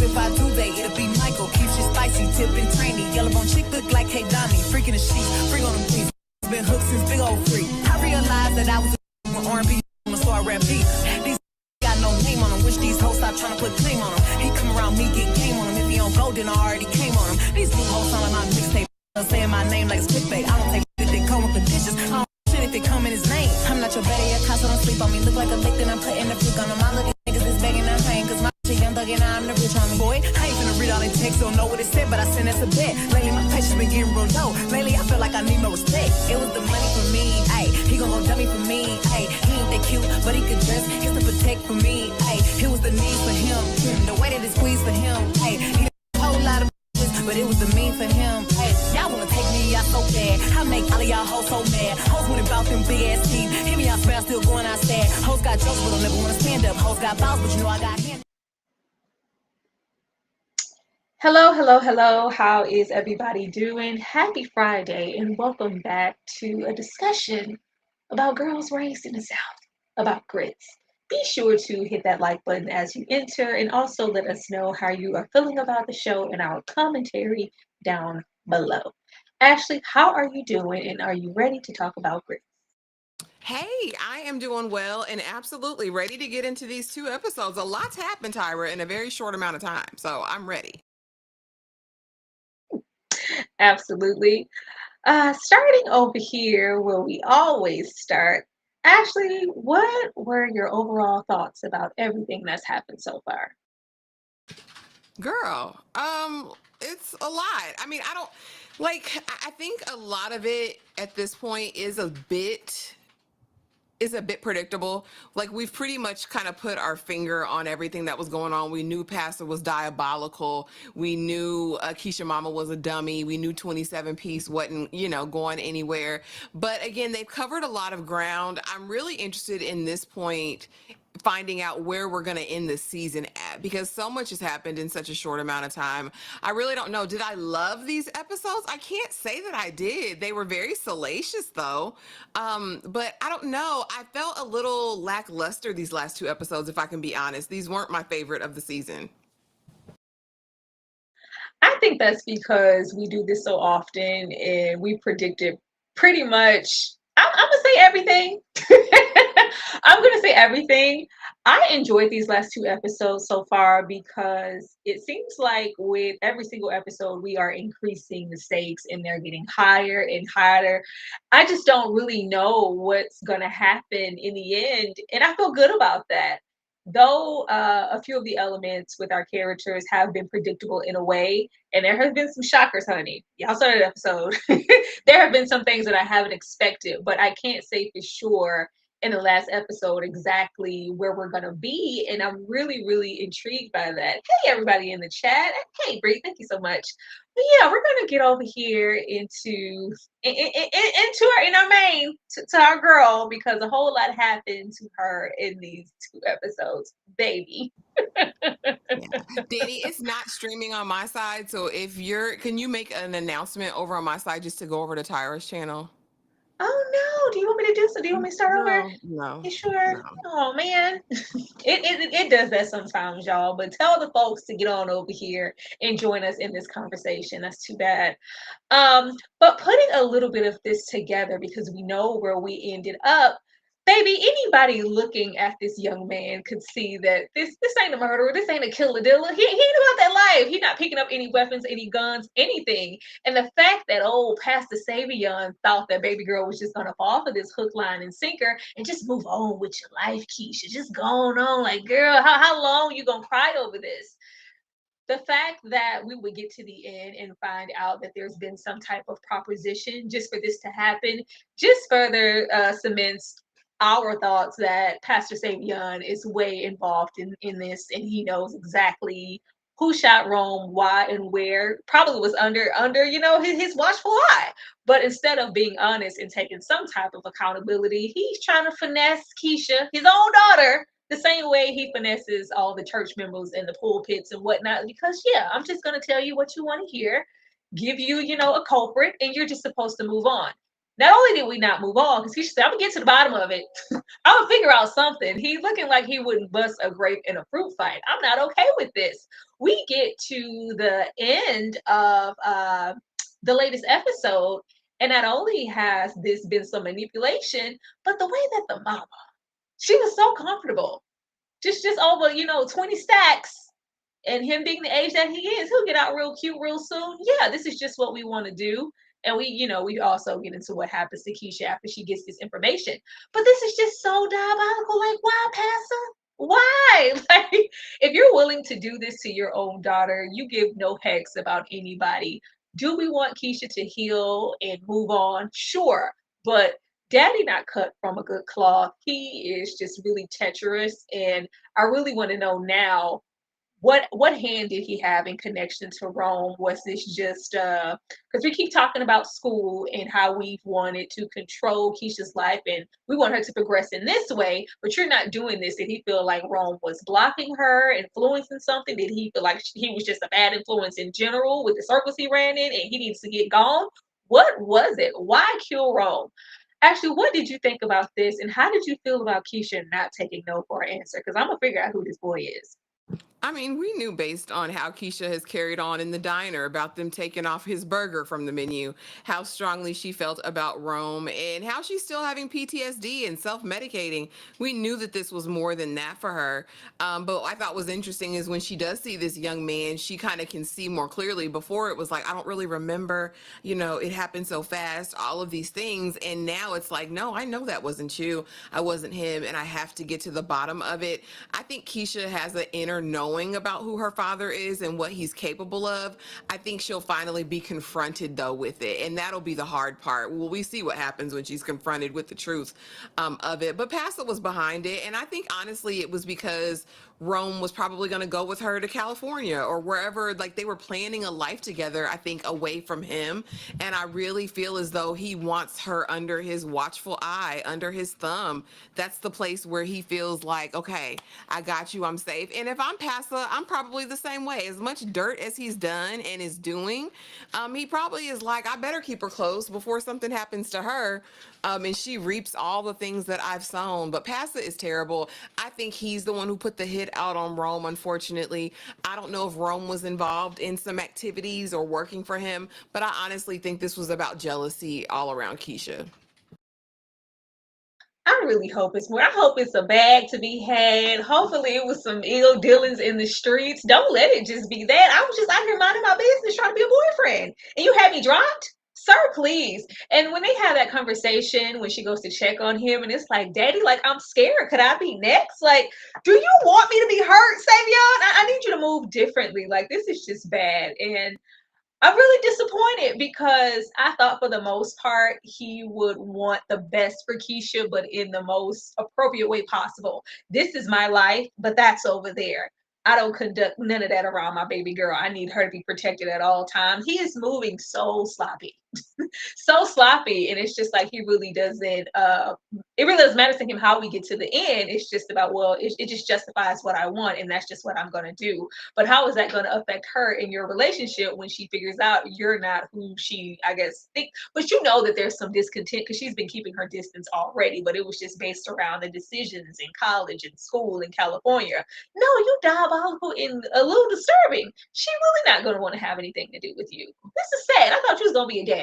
if I do they, it'll be Michael. Keisha spicy, tipping trainy. Yellow bone chick look like Hey Donnie. Freaking the sheets, freak on them beats. Been hooked since big old freak. I realized that I was with R&B, so I rap beat. These got no name on them. Wish these hoes stop trying to put claim on them. He come around me, get game on him. If he don't go, then I already came on him. These new hoes sound like my mixtape. Saying my name like it's clickbait. I don't take if they come with the dishes. I don't shit if they come in his name. I'm not your better yet, cause don't sleep on me. Look like a lick, then I'm putting the freak on them. I look at niggas that's begging and paying, cause my shit young thug and I'm the rich on me. Boy, I ain't finna read all they texts, don't know what it said, but I send that's a bet. Lately, my patience been getting real low. Lately, I feel like I need no respect. It was the money for me, ayy. He gon' go dummy for me, ayy. He ain't that cute, but he could dress. He's to protect for me, ayy. It was the need for him, the way that it squeezed for him, ayy. He a whole lot of but it was the mean for him. Hey, y'all wanna take me out so bad. I make all of y'all hoes so mad. Hoes went about them big ass teeth. Hear me out spell, still going outside. Hoes got jokes, but don't never wanna stand up. Hoes got balls, but you know I got hands. Hello, hello, hello. How is everybody doing? Happy Friday, and welcome back to a discussion about girls raised in the South, about grits. Be sure to hit that like button as you enter, and also let us know how you are feeling about the show in our commentary down below. Ashley, how are you doing, and are you ready to talk about grits? Hey, I am doing well and absolutely ready to get into these 2 episodes. A lot's happened, Tyra, in a very short amount of time, so I'm ready. Absolutely. Starting over here where we always start, Ashley, what were your overall thoughts about everything that's happened so far? Girl, it's a lot. I mean, I don't like I think a lot of it at this point is a bit predictable. Like we've pretty much kind of put our finger on everything that was going on. We knew Pastor was diabolical. We knew Keisha Mama was a dummy. We knew 27 piece wasn't, going anywhere. But again, they've covered a lot of ground. I'm really interested in this point finding out where we're going to end the season at because so much has happened in such a short amount of time. I really don't know. Did I love these episodes? I can't say that I did. They were very salacious though. But I don't know. I felt a little lackluster these last 2 episodes, if I can be honest. These weren't my favorite of the season. I think that's because we do this so often and we predicted pretty much, I'm going to say everything. I'm going to say everything. I enjoyed these last 2 episodes so far because it seems like with every single episode, we are increasing the stakes and they're getting higher and higher. I just don't really know what's going to happen in the end. And I feel good about that. Though a few of the elements with our characters have been predictable in a way, and there have been some shockers, honey. Y'all saw that episode. There have been some things that I haven't expected, but I can't say for sure in the last episode exactly where we're gonna be, and I'm really, really intrigued by that. Hey, everybody in the chat. Hey, Bree, thank you so much. But yeah, we're gonna get over here into our main to our girl because a whole lot happened to her in these 2 episodes, baby. Yeah. Danny, it's not streaming on my side. So can you make an announcement over on my side just to go over to Tyra's channel? Oh no! Do you want me to do so? Do you want me to start over? No. You sure? No. Oh man, it does that sometimes, y'all. But tell the folks to get on over here and join us in this conversation. That's too bad. But putting a little bit of this together because we know where we ended up. Baby, anybody looking at this young man could see that this ain't a murderer. This ain't a killer diller. He ain't about that life. He's not picking up any weapons, any guns, anything. And the fact that old Pastor Savion thought that baby girl was just gonna fall for this hook, line, and sinker and just move on with your life, Keisha. Just going on. Like, girl, how long you gonna cry over this? The fact that we would get to the end and find out that there's been some type of proposition just for this to happen just further cements our thoughts that Pastor Savion is way involved in this and he knows exactly who shot Rome, why and where. Probably was under his watchful eye. But instead of being honest and taking some type of accountability, he's trying to finesse Keisha, his own daughter, the same way he finesses all the church members in the pulpits and whatnot. Because yeah, I'm just gonna tell you what you want to hear, give you, a culprit, and you're just supposed to move on. Not only did we not move on, because Keisha said, I'm gonna get to the bottom of it. I'm gonna figure out something. He looking like he wouldn't bust a grape in a fruit fight. I'm not okay with this. We get to the end of the latest episode, and not only has this been some manipulation, but the way that the mama, she was so comfortable. Just over, 20 stacks, and him being the age that he is, he'll get out real cute real soon. Yeah, this is just what we want to do. And we also get into what happens to Keisha after she gets this information. But this is just so diabolical. Like, why, Pastor? Why? Like, if you're willing to do this to your own daughter, you give no hex about anybody. Do we want Keisha to heal and move on? Sure. But Daddy not cut from a good cloth. He is just really treacherous. And I really want to know now, what hand did he have in connection to Rome? Was this just because we keep talking about school and how we've wanted to control Keisha's life and we want her to progress in this way, but you're not doing this? Did he feel like Rome was blocking her, influencing something? Did he feel like he was just a bad influence in general with the circles he ran in and he needs to get gone? What was it? Why kill Rome? Actually, what did you think about this, and how did you feel about Keisha not taking no for an answer? Because I'm gonna figure out who this boy is. I mean, we knew based on how Keisha has carried on in the diner about them taking off his burger from the menu, how strongly she felt about Rome, and how she's still having PTSD and self medicating. We knew that this was more than that for her. But what I thought was interesting is when she does see this young man, she kind of can see more clearly. Before it was like, I don't really remember, it happened so fast, all of these things. And now it's like, no, I know that wasn't you. I wasn't him. And I have to get to the bottom of it. I think Keisha has an inner knowing about who her father is and what he's capable of. I think she'll finally be confronted though with it, and that'll be the hard part. Well, we see what happens when she's confronted with the truth of it. But Pastor was behind it, and I think honestly it was because Rome was probably going to go with her to California or wherever. Like, they were planning a life together, I think, away from him. And I really feel as though he wants her under his watchful eye, under his thumb. That's the place where he feels like, okay, I got you, I'm safe. And if I'm Pastor, I'm probably the same way. As much dirt as he's done and is doing, he probably is like, I better keep her close before something happens to her. And she reaps all the things that I've sown. But Pastor is terrible. I think he's the one who put the hit out on Rome, unfortunately. I don't know if Rome was involved in some activities or working for him, but I honestly think this was about jealousy all around Keisha. I really hope it's more. I hope it's a bag to be had. Hopefully, it was some ill dealings in the streets. Don't let it just be that. I was just out here minding my business, trying to be a boyfriend, and you had me dropped. Sir, please. And when they have that conversation, when she goes to check on him, and it's like, Daddy, like, I'm scared. Could I be next? Like, do you want me to be hurt, Savion? I need you to move differently. Like, this is just bad. And I'm really disappointed because I thought for the most part he would want the best for Keisha, but in the most appropriate way possible. This is my life, but that's over there. I don't conduct none of that around my baby girl. I need her to be protected at all times. He is moving so sloppy. So sloppy, and it's just like he really doesn't it really doesn't matter to him how we get to the end. It's just about, well, it just justifies what I want, and that's just what I'm going to do. But how is that going to affect her in your relationship when she figures out you're not who she, I guess, think? But you know that there's some discontent because she's been keeping her distance already, but it was just based around the decisions in college and school in California. No, you diabolical and a little disturbing. She really not going to want to have anything to do with you. This is sad. I thought you was going to be a daddy.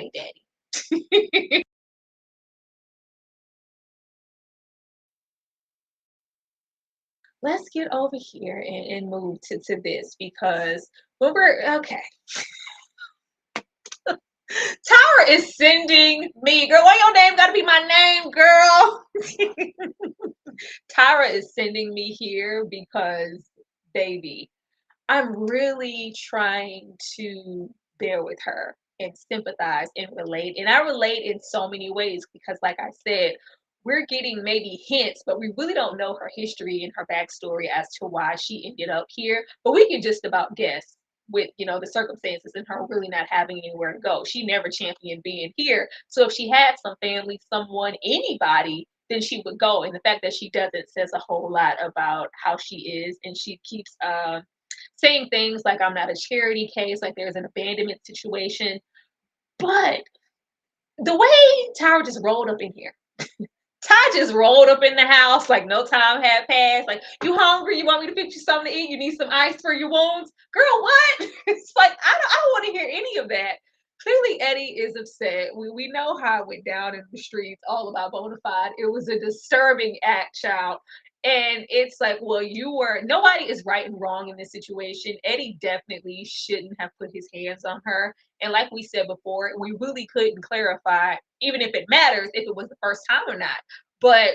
Let's get over here and move to this, because when we're okay, Tyra is sending me, girl, why your name gotta be my name, girl? Tyra is sending me here because, baby, I'm really trying to bear with her and sympathize and relate. And I relate in so many ways because, like I said, we're getting maybe hints, but we really don't know her history and her backstory as to why she ended up here. But we can just about guess with, the circumstances and her really not having anywhere to go. She never championed being here. So if she had some family, someone, anybody, then she would go. And the fact that she doesn't says a whole lot about how she is. And she keeps saying things like, I'm not a charity case, like there's an abandonment situation. But the way Tyra just rolled up in here. Ty just rolled up in the house like no time had passed. Like, you hungry? You want me to fix you something to eat? You need some ice for your wounds? Girl, what? It's like, I don't want to hear any of that. Clearly, Eddie is upset. We know how it went down in the streets, all about bona fide. It was a disturbing act, child. And it's like, well, nobody is right and wrong in this situation. Eddie definitely shouldn't have put his hands on her. And like we said before, we really couldn't clarify, even if it matters, if it was the first time or not. But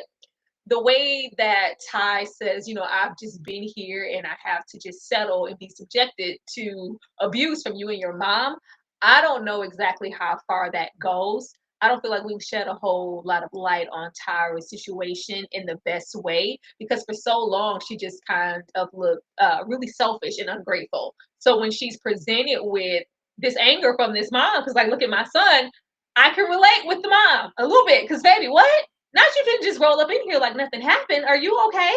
the way that Ty says, I've just been here and I have to just settle and be subjected to abuse from you and your mom, I don't know exactly how far that goes. I don't feel like we've shed a whole lot of light on Tyra's situation in the best way, because for so long she just kind of looked really selfish and ungrateful. So when she's presented with this anger from this mom, because like, look at my son, I can relate with the mom a little bit, because baby, what? Not you didn't just roll up in here like nothing happened. Are you okay?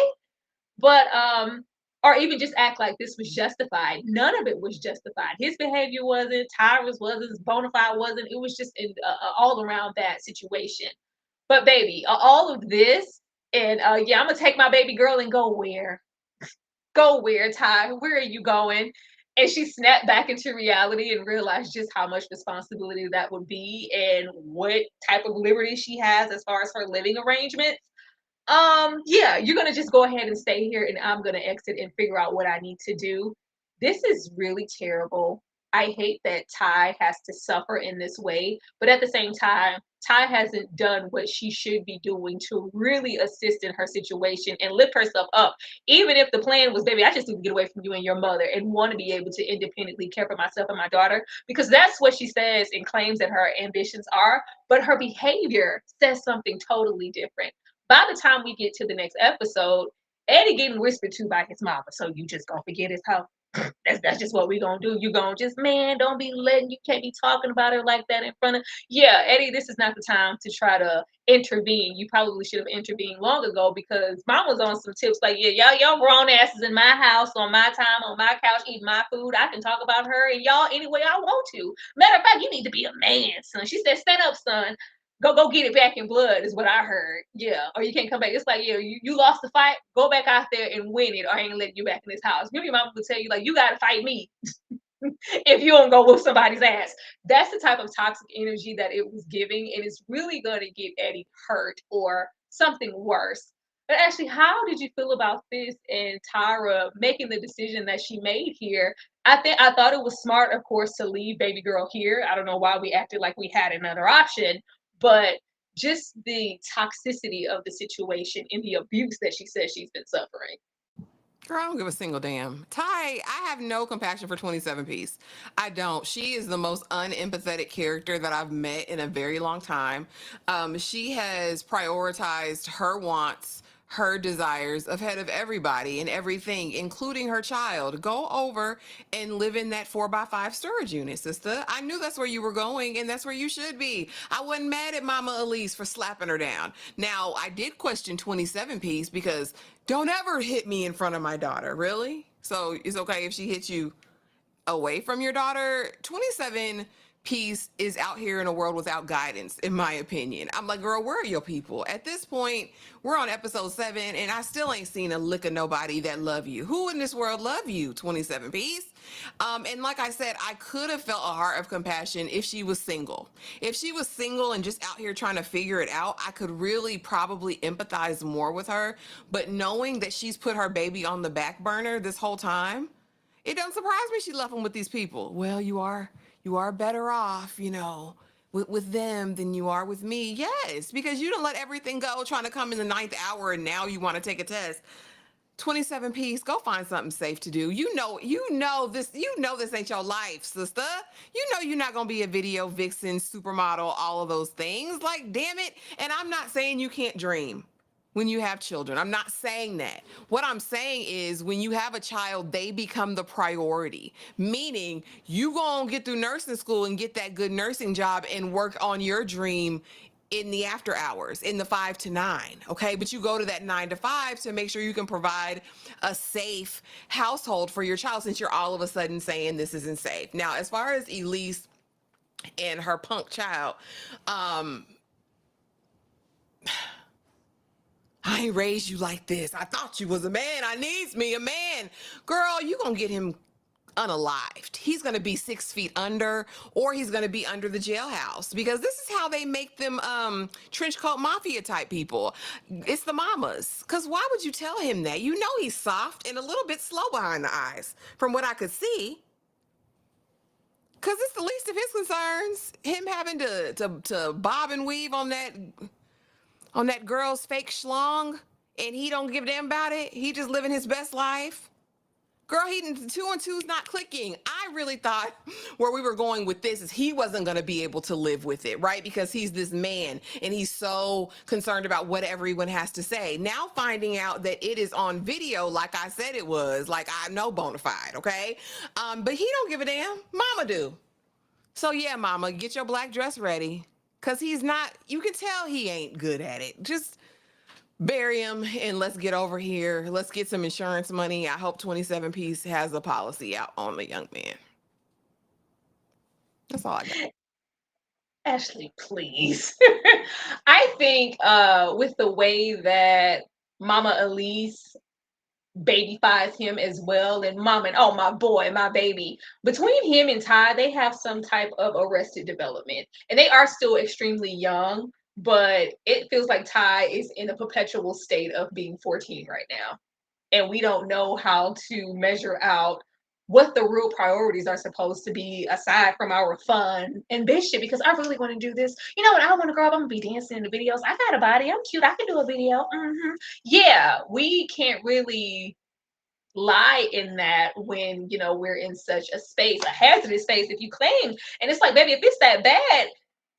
But or even just act like this was justified. None of it was justified. His behavior wasn't, Tyra's wasn't, bona fide wasn't. It was just all around that situation. But baby, all of this, and yeah, I'm gonna take my baby girl and go where? Go where, Ty? Where are you going? And she snapped back into reality and realized just how much responsibility that would be and what type of liberty she has as far as her living arrangements. Yeah, you're gonna just go ahead and stay here and I'm gonna exit and figure out what I need to do. This is really terrible. I hate that Ty has to suffer in this way, but at the same time, Ty hasn't done what she should be doing to really assist in her situation and lift herself up. Even if the plan was, baby, I just need to get away from you and your mother and want to be able to independently care for myself and my daughter, because that's what she says and claims that her ambitions are, but her behavior says something totally different. By the time we get to the next episode, Eddie getting whispered to by his mama. So you just gonna forget his hoe? That's just what we gonna do. You gonna just, man, don't be you can't be talking about her like that in front of. Yeah, Eddie, this is not the time to try to intervene. You probably should have intervened long ago, because mom was on some tips like, yeah, y'all grown asses in my house on my time, on my couch, eating my food. I can talk about her and y'all any way I want to. Matter of fact, you need to be a man, son. She said, stand up, son. Go get it back in blood is what I heard. Yeah. Or you can't come back. It's like, yeah, you lost the fight. Go back out there and win it, or I ain't letting you back in this house. Maybe your mama would tell you, like, you gotta fight me if you don't go whoop somebody's ass. That's the type of toxic energy that it was giving, and it's really gonna get Eddie hurt or something worse. But actually, how did you feel about this and Tyra making the decision that she made here? I thought it was smart, of course, to leave baby girl here. I don't know why we acted like we had another option, but just the toxicity of the situation and the abuse that she says she's been suffering. Girl, I don't give a single damn. Ty, I have no compassion for 27 Piece. I don't. She is the most unempathetic character that I've met in a very long time. She has prioritized her wants, her desires ahead of everybody and everything, including her child. Go over and live in that 4x5 storage unit, sister. I knew that's where you were going, and that's where you should be. I wasn't mad at Mama Elise for slapping her down. Now, I did question 27 Piece, because don't ever hit me in front of my daughter. Really? So it's okay if she hits you away from your daughter? 27 Piece is out here in a world without guidance, in my opinion. I'm like, girl, where are your people? At this point, we're on episode 7, and I still ain't seen a lick of nobody that love you. Who in this world love you, 27 Piece? And like I said, I could have felt a heart of compassion if she was single. If she was single and just out here trying to figure it out, I could really probably empathize more with her. But knowing that she's put her baby on the back burner this whole time, it doesn't surprise me she left him with these people. Well, you are better off, with them than you are with me. Yes, because you don't let everything go trying to come in the 9th hour, and now you want to take a test. 27 Piece, go find something safe to do. You know this ain't your life, sister. You know you're not gonna be a video vixen, supermodel, all of those things. Like, damn it. And I'm not saying you can't dream when you have children. I'm not saying that. What I'm saying is, when you have a child, they become the priority. Meaning, you gonna get through nursing school and get that good nursing job and work on your dream in the after hours, in the 5 to 9, okay? But you go to that 9 to 5 to make sure you can provide a safe household for your child, since you're all of a sudden saying this isn't safe. Now, as far as Elise and her punk child. Um, I ain't raised you like this. I thought you was a man. I needs me a man. Girl, you gonna get him unalived. He's gonna be 6 feet under, or he's gonna be under the jailhouse, because this is how they make them trench coat mafia type people. It's the mamas. Cause why would you tell him that? You know he's soft and a little bit slow behind the eyes, from what I could see. Cause it's the least of his concerns. Him having to bob and weave on that girl's fake schlong, and he don't give a damn about it. He just living his best life. Girl, he 2 and 2's not clicking. I really thought where we were going with this is he wasn't going to be able to live with it, right? Because he's this man and he's so concerned about what everyone has to say. Now finding out that it is on video, like I said it was, like I know bona fide, okay? But he don't give a damn. Mama do. So yeah, mama, get your black dress ready. Cause he's not, you can tell he ain't good at it. Just bury him and let's get over here. Let's get some insurance money. I hope 27 Piece has a policy out on the young man. That's all I got. Ashley, please. I think with the way that Mama Elise babyfies him as well, and mom and oh my boy, my baby, between him and Ty, they have some type of arrested development, and they are still extremely young, but it feels like Ty is in a perpetual state of being 14 right now, and we don't know how to measure out what the real priorities are supposed to be aside from our fun ambition, because I really want to do this. You know what? I want to grow up, I'm gonna be dancing in the videos. I got a body, I'm cute, I can do a video. Yeah, we can't really lie in that when we're in such a space, a hazardous space, if you claim. And it's like, baby, if it's that bad,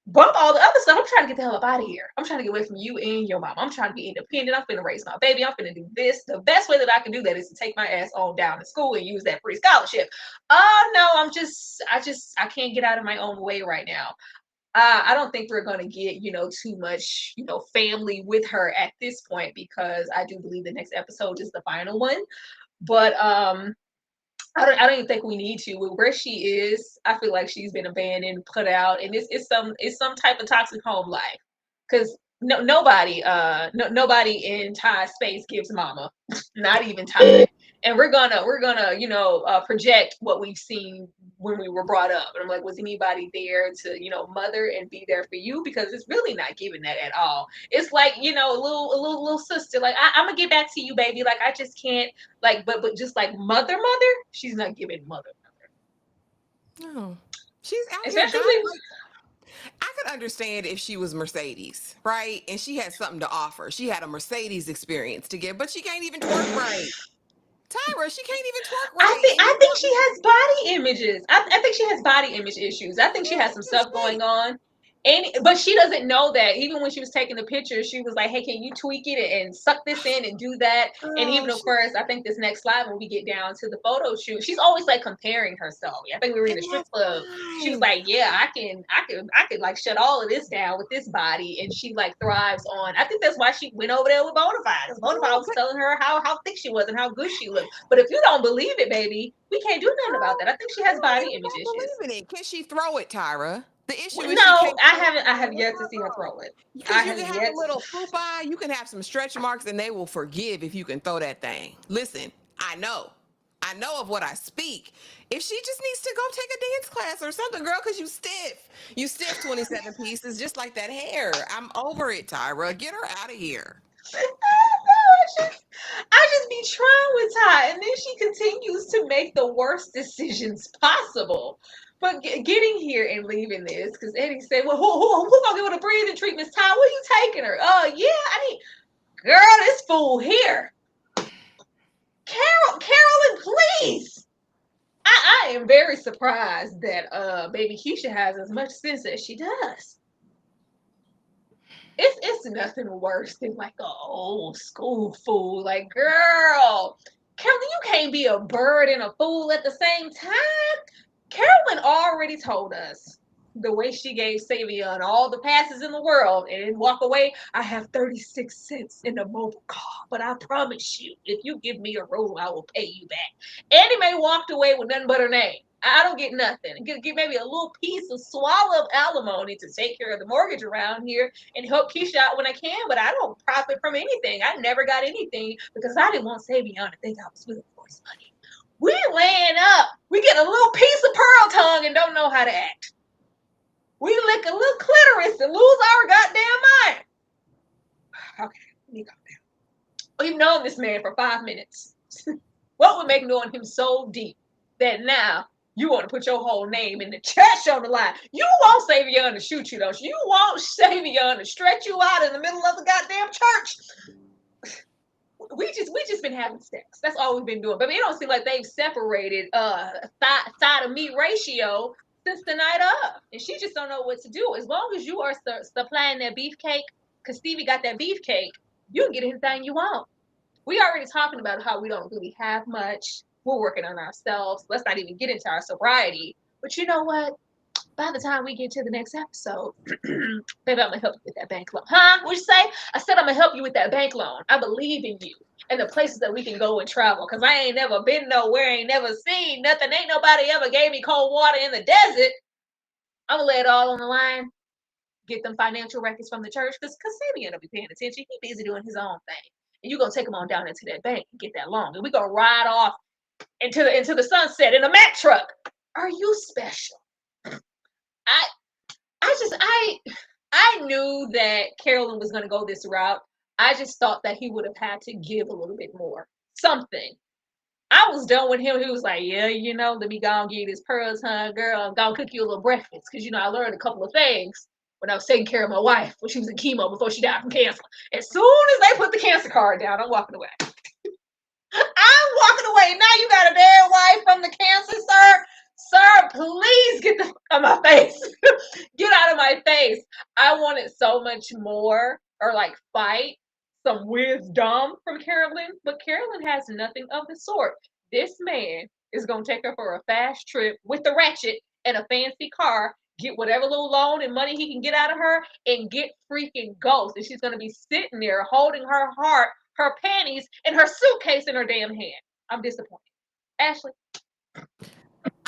bump all the other stuff. I'm trying to get the hell up out of here. I'm trying to get away from you and your mom. I'm trying to be independent. I'm finna raise my baby. I'm finna do this. The best way that I can do that is to take my ass on down to school and use that free scholarship. Oh no, I can't get out of my own way right now. I don't think we're going to get, too much, family with her at this point, because I do believe the next episode is the final one. But I don't even think we need to. With where she is, I feel like she's been abandoned, put out, and it's some type of toxic home life. Because nobody in Ty's space gives mama, not even Ty. And we're gonna project what we've seen when we were brought up. And I'm like, was anybody there to mother and be there for you? Because it's really not giving that at all. It's like a little sister, like I'm gonna get back to you, baby. Like I just can't, like, but just like mother, she's not giving mother. No. She's out here, Especially guys. Like, I could understand if she was Mercedes, right? And she had something to offer. She had a Mercedes experience to give, but she can't even twerk right. Tyra, she can't even twerk I right. think And I you think want she me has body images. I think she has body image issues. I think she has some stuff to going on. But she doesn't know that. Even when she was taking the picture, she was like, "Hey, can you tweak it and suck this in and do that?" And even girl, of course, I think this next slide when we get down to the photo shoot, she's always like comparing herself. I think we were in and the strip that's club. She was fine. like, "Yeah, I could like shut all of this down with this body," and she like thrives on. I think that's why she went over there with Bonafide. Because Bonafide Girl, was but telling her how thick she was and how good she looked. But if you don't believe it, baby, we can't do nothing about that. I think she I has don't body even image don't issues. believe in it. Can she throw it, Tyra? The issue is she No, can't I throw it haven't. I right. have What's yet to wrong? see her throw it. I Because you have can have a yet. little fupa, you can have some stretch marks, and they will forgive if you can throw that thing. Listen, I know. I know of what I speak. If she just needs to go take a dance class or something, girl, because you stiff. You stiff 27 pieces, just like that hair. I'm over it, Tyra. Get her out of here. I just be trying with Ty, and then she continues to make the worst decisions possible. But getting here and leaving this, because Eddie said, "Well, who gonna give her the breathing treatments, Ty? Where you taking her?" Yeah, I need, girl, this fool here, Carolyn, please. I am very surprised that baby Keisha has as much sense as she does. It's nothing worse than like a old school fool. Like, girl, Carolyn, you can't be a bird and a fool at the same time. Carolyn already told us the way she gave Savion all the passes in the world and didn't walk away. I have 36 cents in a mobile car, but I promise you, if you give me a room, I will pay you back. Annie Mae walked away with nothing but her name. I don't get nothing. Get maybe a little piece of swallow of alimony to take care of the mortgage around here and help Keisha out when I can, but I don't profit from anything. I never got anything because I didn't want Savion to think I was with him for his money. We laying up. We get a little piece of pearl tongue and don't know how to act. We lick a little clitoris and lose our goddamn mind. Okay, let me calm down. We've known this man for 5 minutes. What would make knowing him so deep that now you want to put your whole name in the church on the line? You want Savion to shoot you, don't you? You want Savion to stretch you out in the middle of the goddamn church. We just been having sex. That's all we've been doing. But it don't seem like they've separated thigh to meat ratio since the night of. And she just don't know what to do. As long as you are supplying that beefcake, because Stevie got that beefcake, you can get anything you want. We already talking about how we don't really have much. We're working on ourselves. Let's not even get into our sobriety. But you know what? By the time we get to the next episode, baby, I'm gonna help you with that bank loan. Huh? What'd you say? I said I'm gonna help you with that bank loan. I believe in you and the places that we can go and travel. Cause I ain't never been nowhere, ain't never seen nothing. Ain't nobody ever gave me cold water in the desert. I'm gonna lay it all on the line. Get them financial records from the church. Cause Sabian will be paying attention. He busy doing his own thing. And you're gonna take him on down into that bank and get that loan. And we're gonna ride off into the sunset in a Mack truck. Are you special? I knew that Carolyn was gonna go this route. I just thought that he would have had to give a little bit more. Something. I was done with him. He was like, yeah, let me go and give you this pearls, huh, girl. I'm gonna cook you a little breakfast. Cause I learned a couple of things when I was taking care of my wife when she was in chemo before she died from cancer. As soon as they put the cancer card down, I'm walking away. I'm walking away. Now you got a dead wife from the cancer, sir. Sir, please get the fuck out of my face. Get out of my face. I wanted so much more, or like fight some wisdom from Carolyn, but Carolyn has nothing of the sort. This man is going to take her for a fast trip with the ratchet and a fancy car, get whatever little loan and money he can get out of her, and get freaking ghost. And she's going to be sitting there holding her heart, her panties, and her suitcase in her damn hand. I'm disappointed. Ashley?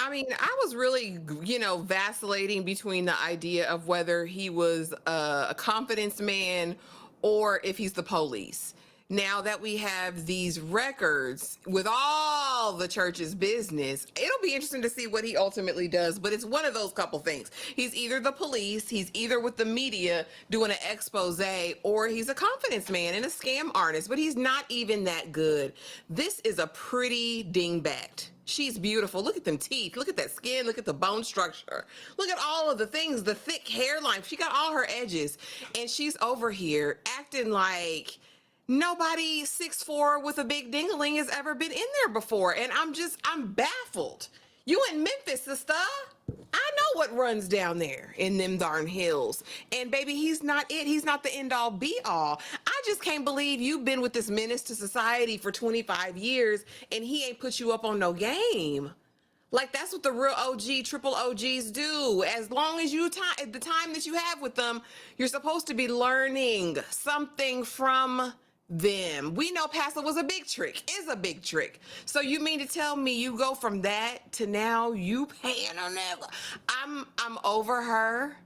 I mean, I was really, vacillating between the idea of whether he was a confidence man or if he's the police. Now that we have these records with all the church's business, it'll be interesting to see what he ultimately does. But it's one of those couple things. He's either the police, he's either with the media doing an expose, or he's a confidence man and a scam artist. But he's not even that good. This is a pretty dingbat. She's beautiful. Look at them teeth. Look at that skin. Look at the bone structure. Look at all of the things, the thick hairline. She got all her edges. And she's over here acting like nobody 6'4" with a big dingling has ever been in there before. And I'm baffled. You in Memphis, sister? I know what runs down there in them darn hills. And baby, he's not it. He's not the end all be all. I just can't believe you've been with this menace to society for 25 years and he ain't put you up on no game. Like, that's what the real OG, triple OGs do. As long as the time that you have with them, you're supposed to be learning something from them. We know Pastor was a big trick, is a big trick. So you mean to tell me you go from that to now you paying her never? I'm over her.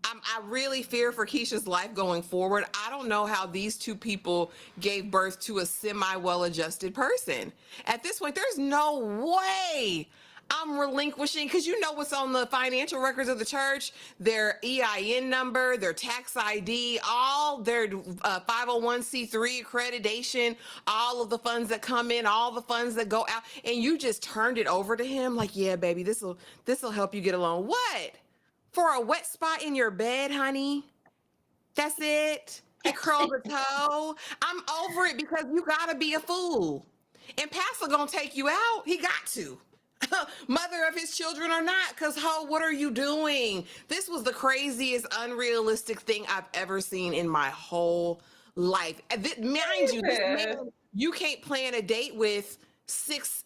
I really fear for Keisha's life going forward. I don't know how these two people gave birth to a semi-well-adjusted person. At this point, there's no way I'm relinquishing, because you know what's on the financial records of the church, their EIN number, their tax ID, all their 501c3 accreditation, all of the funds that come in, all the funds that go out, and you just turned it over to him like, yeah, baby, this'll help you get along. What? For a wet spot in your bed, honey? That's it? And curl the toe? I'm over it because you gotta be a fool. And Pastor gonna take you out. He got to. Mother of his children or not, because what are you doing? This was the craziest, unrealistic thing I've ever seen in my whole life. Mind you, this man you can't plan a date with six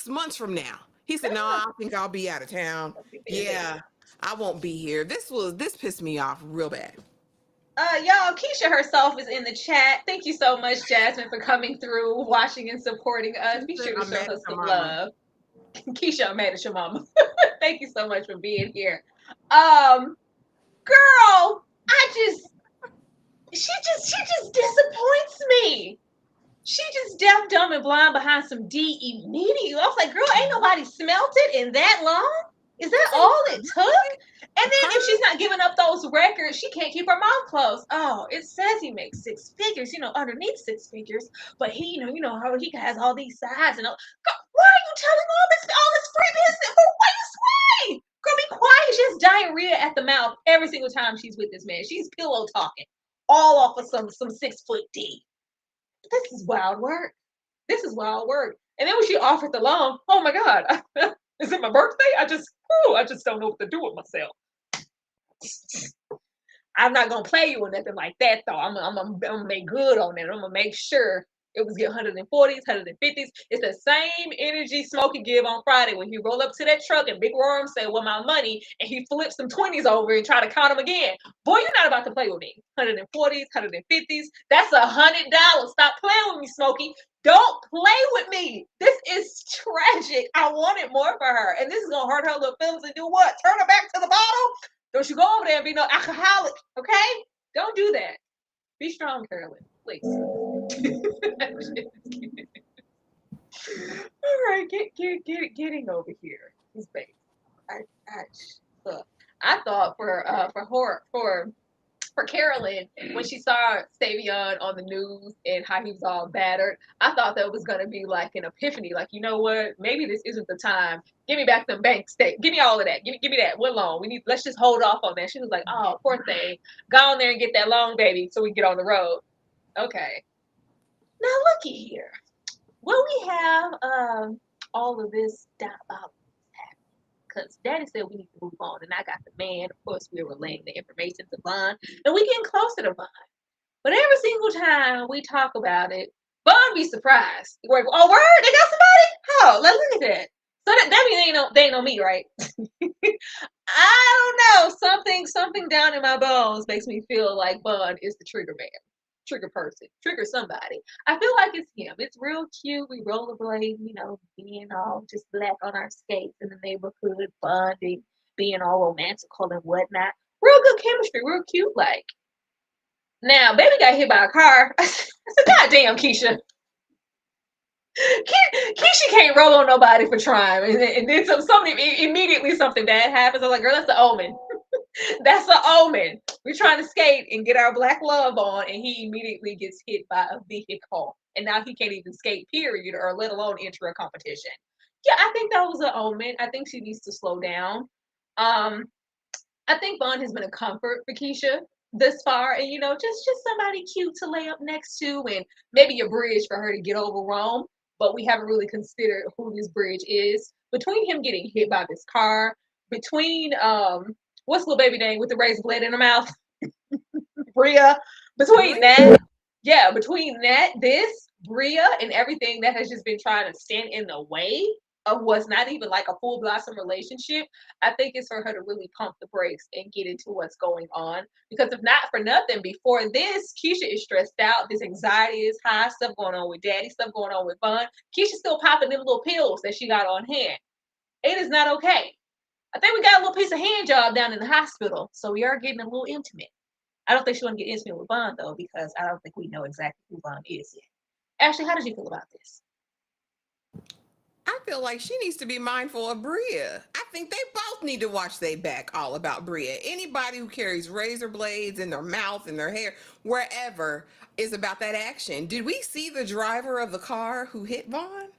months from now. He said, no, I think I'll be out of town. Yeah, I won't be here. This pissed me off real bad. Y'all, Keisha herself is in the chat. Thank you so much, Jasmine, for coming through, watching and supporting us. Be sure to show us some love. Keisha, I'm mad at your mama. Thank you so much for being here. Girl, she just disappoints me. She just deaf, dumb, and blind behind some D immediately. I was like, girl, ain't nobody smelt it in that long. Is that all it took? And then if she's not giving up those records, she can't keep her mouth closed. Oh, it says he makes six figures, underneath six figures, but he, how he has all these sides and all. Girl, why are you telling all this free business? What are you saying? Girl, be quiet. She has diarrhea at the mouth every single time she's with this man. She's pillow talking, all off of some 6 foot D. This is wild work. This is wild work. And then when she offered the loan, oh my God, is it my birthday? I just don't know what to do with myself. I'm not gonna play you or nothing like that though. I'm gonna make good on it. I'm gonna make sure it was get 140s, 150s. It's the same energy Smokey give on Friday when he roll up to that truck and Big Worm say, "Well, my money," and he flips some 20s over and try to count them again. Boy, you're not about to play with me. 140s, 150s. That's $100. Stop playing with me, Smokey. Don't play with me. This is tragic. I wanted more for her, and this is gonna hurt her little feelings and do what? Turn her back to the bottle? Don't you go over there and be no alcoholic, okay? Don't do that. Be strong, Carolyn, please. All right, getting over here. He's baby. I thought for Carolyn, when she saw Savion on the news and how he was all battered, I thought that was gonna be like an epiphany. Like, you know what? Maybe this isn't the time. Give me back them bank statements. Give me all of that. Give me that. What loan? Let's just hold off on that. She was like, oh, poor thing. Go on there and get that loan, baby, so we can get on the road. Okay. Now looky here. Will we have all of this diabolical happening? Because Daddy said we need to move on, and I got the man. Of course, we were relaying the information to Vaughn, and we getting closer to Vaughn. But every single time we talk about it, Vaughn be surprised. We're like, oh, word, they got somebody? Oh, look at that. So that means they ain't no me, right? I don't know. Something down in my bones makes me feel like Vaughn is the trigger man. Trigger person, trigger somebody. I feel like it's him. It's real cute. We rollerblade, being all just black on our skates in the neighborhood, bonding, being all romantical and whatnot. Real good chemistry, real cute like. Now, baby got hit by a car. I said, God damn, Keisha. Keisha can't roll on nobody for trying. And then immediately something bad happens. I was like, girl, that's the omen. That's an omen. We're trying to skate and get our black love on, and he immediately gets hit by a vehicle. And now he can't even skate, period, or let alone enter a competition. Yeah, I think that was an omen. I think she needs to slow down. I think Vaughn has been a comfort for Keisha this far, and just somebody cute to lay up next to, and maybe a bridge for her to get over Rome. But we haven't really considered who this bridge is. Between him getting hit by this car, between what's little baby name with the razor blade in her mouth? Bria. Between that, Bria, and everything that has just been trying to stand in the way of what's not even like a full blossom relationship, I think it's for her to really pump the brakes and get into what's going on. Because if not for nothing, before this, Keisha is stressed out. This anxiety is high, stuff going on with Daddy, stuff going on with Vaughn. Keisha's still popping them little pills that she got on hand. It is not okay. I think we got a little piece of hand job down in the hospital, so we are getting a little intimate. I don't think she want to get intimate with Vaughn, though, because I don't think we know exactly who Vaughn is yet. Ashley, how did you feel about this? I feel like she needs to be mindful of Bria. I think they both need to watch their back all about Bria. Anybody who carries razor blades in their mouth and their hair, wherever, is about that action. Did we see the driver of the car who hit Vaughn?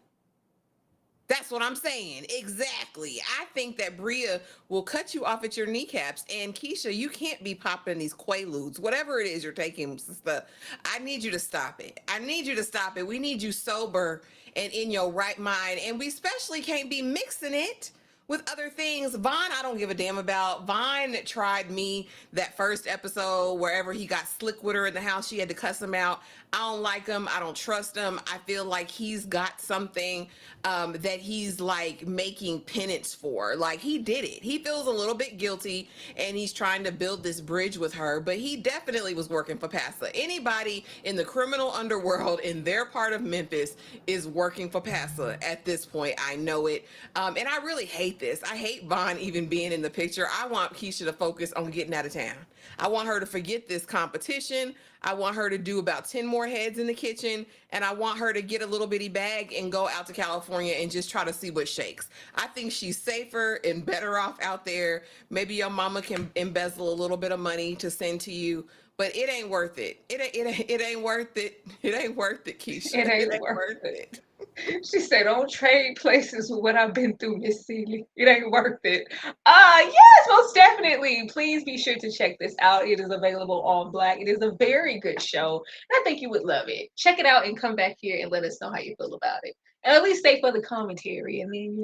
That's what I'm saying. Exactly. I think that Bria will cut you off at your kneecaps. And Keisha, you can't be popping these Quaaludes, whatever it is you're taking. Stuff. I need you to stop it. I need you to stop it. We need you sober and in your right mind. And we especially can't be mixing it with other things. Vaughn, I don't give a damn about. Vaughn tried me that first episode wherever he got slick with her in the house. She had to cuss him out. I don't like him. I don't trust him. I feel like he's got something that he's like making penance for. Like he did it. He feels a little bit guilty and he's trying to build this bridge with her, but he definitely was working for Pasa. Anybody in the criminal underworld in their part of Memphis is working for Pasa at this point. I know it. And I really hate hate this. I hate Vaughn even being in the picture. I want Keisha to focus on getting out of town. I want her to forget this competition. I want her to do about 10 more heads in the kitchen, and I want her to get a little bitty bag and go out to California and just try to see what shakes. I think she's safer and better off out there. Maybe your mama can embezzle a little bit of money to send to you, but it ain't worth it. It ain't worth it. It ain't worth it, Keisha. It ain't worth it. She said, "Don't trade places with what I've been through, Miss Seeley. It ain't worth it." Yes, most definitely. Please be sure to check this out. It is available on Black. It is a very good show, and I think you would love it. Check it out and come back here and let us know how you feel about it. And at least stay for the commentary. And then,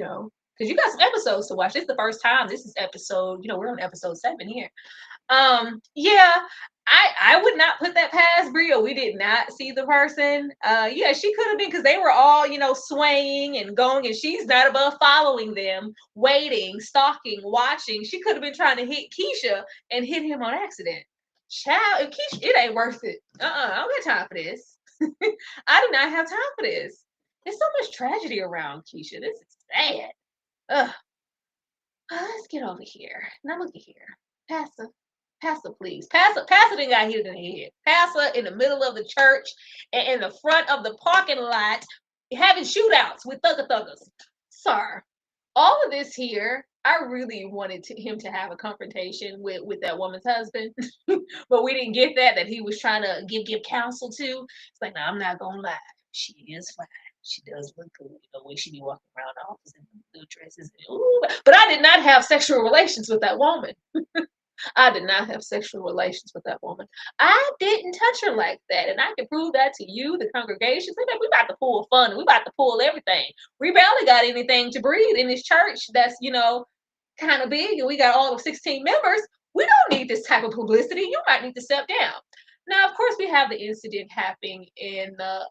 because you got some episodes to watch. This is the first time. This is episode, we're on episode 7 here. Yeah, I would not put that past Bria. We did not see the person. Yeah, she could have been, because they were all, swaying and going, and she's not above following them, waiting, stalking, watching. She could have been trying to hit Keisha and hit him on accident. Child, Keisha, it ain't worth it. I don't got time for this. I do not have time for this. There's so much tragedy around Keisha. This is sad. Ugh. Let's get over here. Now look at here. Pastor, please. Pastor didn't got hit in the head. Pastor in the middle of the church and in the front of the parking lot having shootouts with thuggers. Sir, all of this here, I really wanted him to have a confrontation with that woman's husband, but we didn't get that he was trying to give counsel to. It's like, no, I'm not gonna lie. She is fine. She does look good, the way she be walking around the office in blue dresses. Ooh, but I did not have sexual relations with that woman. I did not have sexual relations with that woman. I didn't touch her like that. And I can prove that to you, the congregation. Say, we about to pull fun. We about to pull everything. We barely got anything to breathe in this church that's, kind of big. And we got all of 16 members. We don't need this type of publicity. You might need to step down. Now, of course, we have the incident happening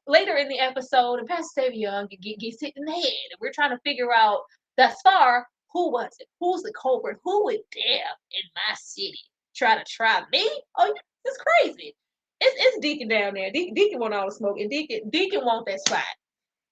later in the episode. And Pastor Steve Young gets hit in the head. And we're trying to figure out thus far, who was it? Who's the culprit? Who would dare in my city try me? Oh, it's crazy. It's Deacon down there. Deacon want all the smoke, and Deacon want that spot.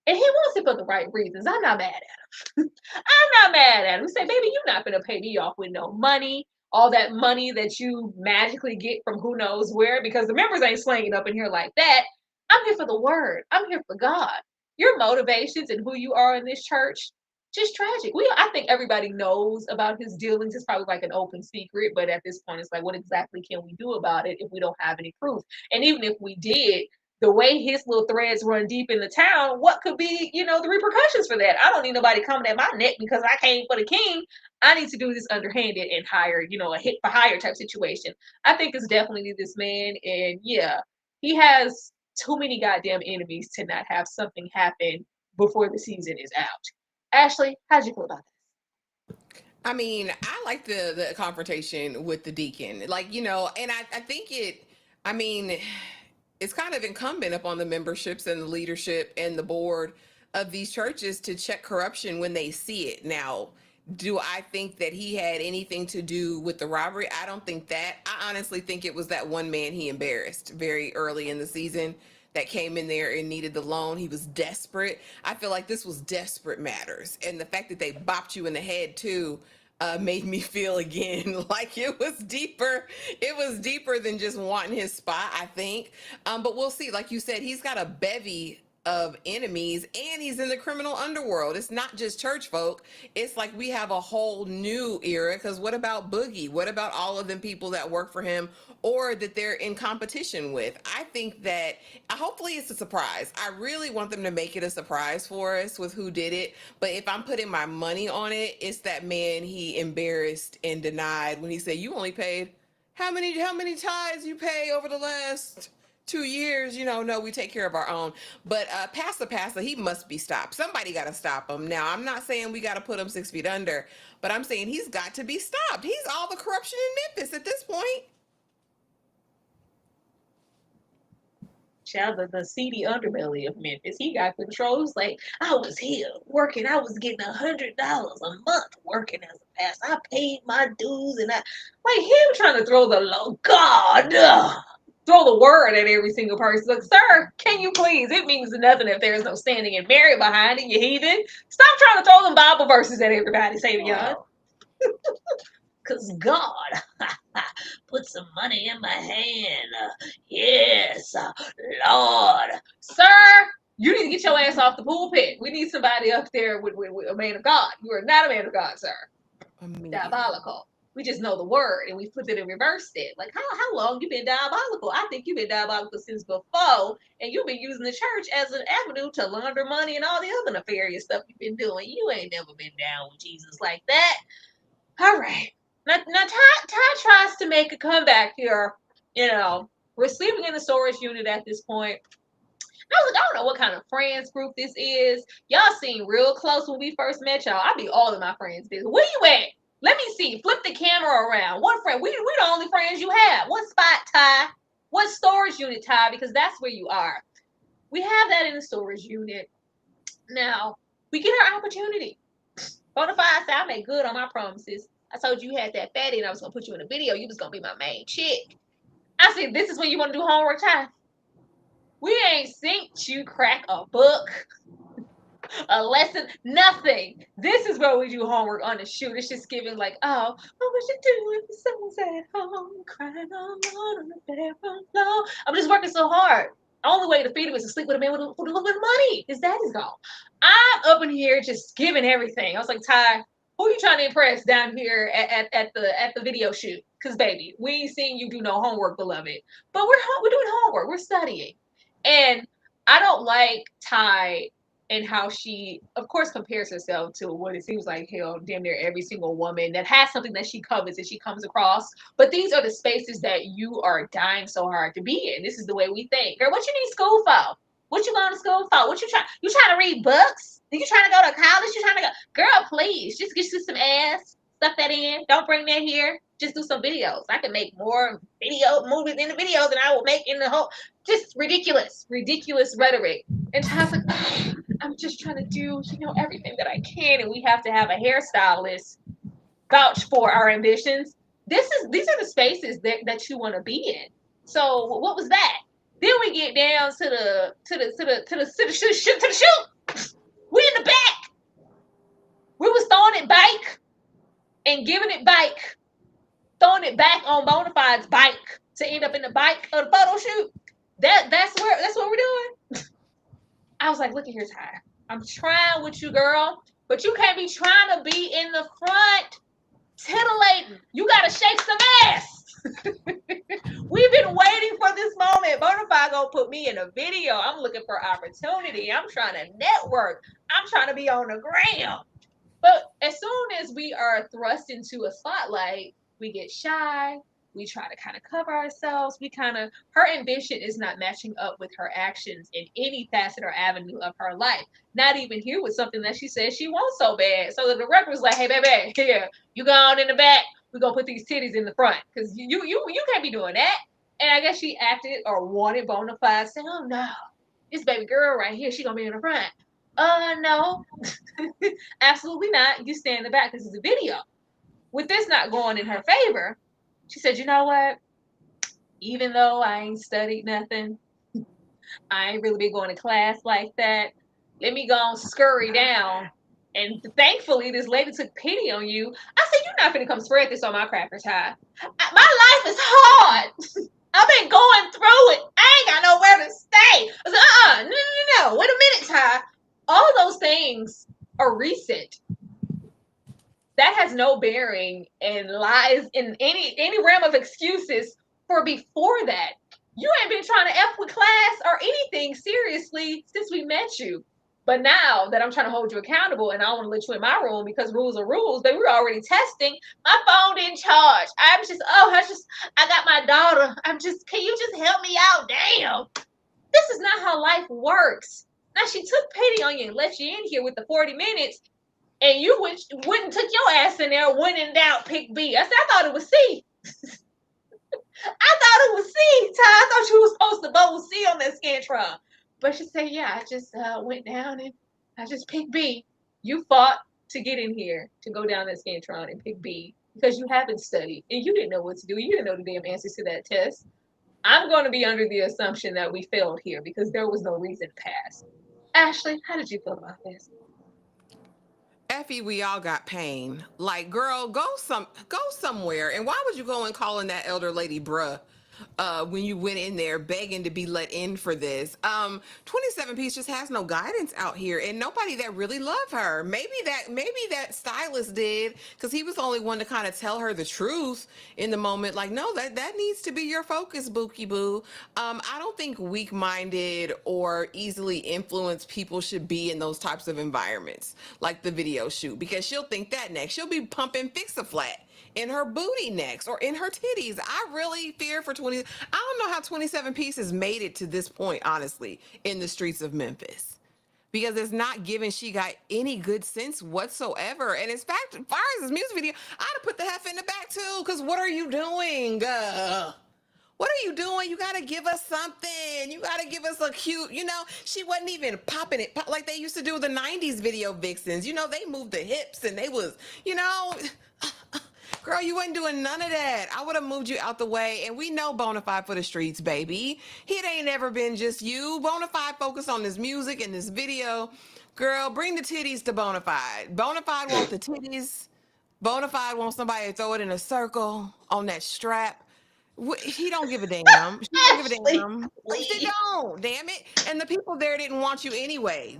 And he wants it for the right reasons. I'm not mad at him. I'm not mad at him. He say, baby, you're not going to pay me off with no money. All that money that you magically get from who knows where, because the members ain't slinging up in here like that. I'm here for the word. I'm here for God. Your motivations and who you are in this church, just tragic. I think everybody knows about his dealings. It's probably like an open secret, but at this point, it's like, what exactly can we do about it if we don't have any proof? And even if we did, the way his little threads run deep in the town, what could be, the repercussions for that? I don't need nobody coming at my neck because I came for the king. I need to do this underhanded and hire, a hit for hire type situation. I think it's definitely this man. And yeah, he has too many goddamn enemies to not have something happen before the season is out. Ashley, how'd you feel about this? I mean, I like the confrontation with the deacon. And I think it's kind of incumbent upon the memberships and the leadership and the board of these churches to check corruption when they see it. Now, do I think that he had anything to do with the robbery? I don't think that. I honestly think it was that one man he embarrassed very early in the season that came in there and needed the loan. He was desperate. I feel like this was desperate matters. And the fact that they bopped you in the head too made me feel again like it was deeper. It was deeper than just wanting his spot, I think. But we'll see. Like you said, he's got a bevy of enemies and he's in the criminal underworld. It's not just church folk. It's like we have a whole new era, because what about Boogie? What about all of them people that work for him or that they're in competition with? I think that hopefully it's a surprise. I really want them to make it a surprise for us with who did it. But if I'm putting my money on it, it's that man he embarrassed and denied when he said, you only paid how many tithes you pay over the last 2 years, no, we take care of our own. But Pastor, he must be stopped. Somebody got to stop him. Now, I'm not saying we got to put him 6 feet under, but I'm saying he's got to be stopped. He's all the corruption in Memphis at this point. Child, the seedy underbelly of Memphis. He got control. It's like, I was here working. I was getting $100 a month working as a pastor. I paid my dues, and him trying to throw the law. God, throw the word at every single person. Like, sir, can you please? It means nothing if there's no standing and Mary behind it, you heathen. Stop trying to throw them Bible verses at everybody, say to y'all. Because God put some money in my hand. Yes, Lord. Sir, you need to get your ass off the pulpit. We need somebody up there with a man of God. You are not a man of God, sir. Diabolical. We just know the word and we flipped it and reversed it. Like, how long you been diabolical? I think you've been diabolical since before, and you've been using the church as an avenue to launder money and all the other nefarious stuff you've been doing. You ain't never been down with Jesus like that. All right. Now Ty tries to make a comeback here. You know, we're sleeping in the storage unit at this point. I was like, I don't know what kind of friends group this is. Y'all seem real close when we first met y'all. I be all of my friends' business. Where you at? Let me see. Flip the camera around. What friend? We the only friends you have. What spot, Ty? What storage unit, Ty? Because that's where you are. We have that in the storage unit. Now, we get our opportunity. Bonafide said, I made good on my promises. I told you had that fatty and I was going to put you in a video. You was going to be my main chick. I said, this is when you want to do homework, Ty? We ain't synced you crack a book, a lesson, nothing. This is where we do homework on the shoot. It's just giving like, oh, what would you do if someone's at home crying alone on the bedroom floor? I'm just working so hard. Only way to feed him is to sleep with a man with a little bit of money. His daddy's gone. I'm up in here just giving everything. I was like, Ty, who you trying to impress down here at the video shoot? Because baby, we ain't seeing you do no homework, beloved. But we're doing homework. We're studying. And I don't like Ty and how she, of course, compares herself to what it seems like, hell, damn near every single woman that has something that she covets and she comes across. But these are the spaces that you are dying so hard to be in. This is the way we think. Girl, what you need school for? What you going to school for? What you trying to read books? You trying to go to college? You trying to go? Girl, please, just get you some ass. Stuff that in. Don't bring that here. Just do some videos. I can make more movies in the videos than I will make in the whole. Just ridiculous rhetoric. And Ty's like, oh, I'm just trying to do, everything that I can, and we have to have a hairstylist vouch for our ambitions. These are the spaces that you want to be in. So what was that? Then we get down to the shoot. We in the back. We was throwing it back and giving it back, throwing it back on Bonafide's bike to end up in the bike of the photo shoot. That's what we're doing. I was like, look at here, Ty. I'm trying with you, girl, but you can't be trying to be in the front, titillating. You gotta shake some ass. We've been waiting for this moment. Bonafide gonna put me in a video. I'm looking for opportunity. I'm trying to network. I'm trying to be on the gram. But as soon as we are thrust into a spotlight, we get shy. We try to kind of cover ourselves. Her ambition is not matching up with her actions in any facet or avenue of her life. Not even here with something that she says she wants so bad. So the director was like, hey, baby, here, you go on in the back. We're going to put these titties in the front because you can't be doing that. And I guess she acted or wanted Bonafide saying, oh, no, this baby girl right here, she going to be in the front. No, absolutely not. You stay in the back. This is a video. With this not going in her favor, she said, you know what? Even though I ain't studied nothing, I ain't really been going to class like that. Let me go and scurry down. And thankfully, this lady took pity on you. I said, you're not going to come spread this on my cracker, Ty. My life is hard. I've been going through it. I ain't got nowhere to stay. I said, no. Wait a minute, Ty. All those things are recent. That has no bearing and lies in any realm of excuses for before that. You ain't been trying to F with class or anything seriously since we met you. But now that I'm trying to hold you accountable and I want to let you in my room because rules are rules, but we're already testing. My phone didn't charge. I got my daughter. Can you just help me out? Damn. This is not how life works. Now she took pity on you and let you in here with the 40 minutes. And you went and took your ass in there, when in doubt, pick B. I said, I thought it was C. I thought it was C, Ty. I thought you was supposed to vote C on that Scantron. But she said, yeah, I just went down and I just picked B. You fought to get in here, to go down that Scantron and pick B because you haven't studied and you didn't know what to do. You didn't know the damn answers to that test. I'm going to be under the assumption that we failed here because there was no reason to pass. Ashley, how did you feel about this? Effie, we all got pain. Like, girl, go somewhere. And why would you go and calling that elder lady bruh? When you went in there begging to be let in for this. 27 Piece just has no guidance out here and nobody that really loved her. Maybe that stylist did, because he was the only one to kind of tell her the truth in the moment. Like, no, that needs to be your focus, Bookie Boo. I don't think weak-minded or easily influenced people should be in those types of environments, like the video shoot, because she'll think that next. She'll be pumping Fix-A-Flat in her booty next or in her titties. I really fear for 20. I don't know how 27 Pieces made it to this point, honestly, in the streets of Memphis. Because it's not given she got any good sense whatsoever. And in fact, as far as this music video, I'd have put the hef in the back too. Because what are you doing? What are you doing? You got to give us something. You got to give us a cute, she wasn't even popping it like they used to do with the 90s video vixens. They moved the hips and they was, girl, you wasn't doing none of that. I would have moved you out the way. And we know Bonafide for the streets, baby. It ain't ever been just you. Bonafide focus on this music and this video. Girl, bring the titties to Bonafide. Bonafide want the titties. Bonafide wants somebody to throw it in a circle on that strap. He don't give a damn. She don't give a damn. They don't, damn it. And the people there didn't want you anyway.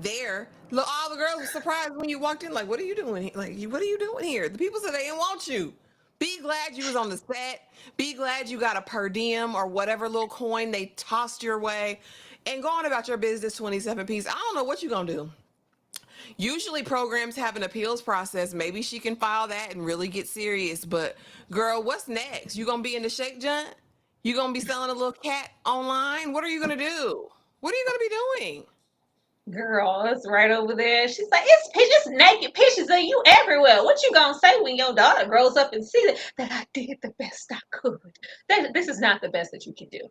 Look, all the girls were surprised when you walked in. Like, what are you doing here? Like, what are you doing here? The people said they didn't want you. Be glad you was on the set. Be glad you got a per diem or whatever little coin they tossed your way. And go on about your business, 27 Piece. I don't know what you gonna do. Usually programs have an appeals process. Maybe she can file that and really get serious. But girl, what's next? You gonna be in the shake joint? You gonna be selling a little cat online? What are you gonna do? What are you gonna be doing? Girl, it's right over there. She's like, it's just naked pictures of you everywhere. What you gonna say when your daughter grows up and sees that I did the best I could? This is not the best that you can do.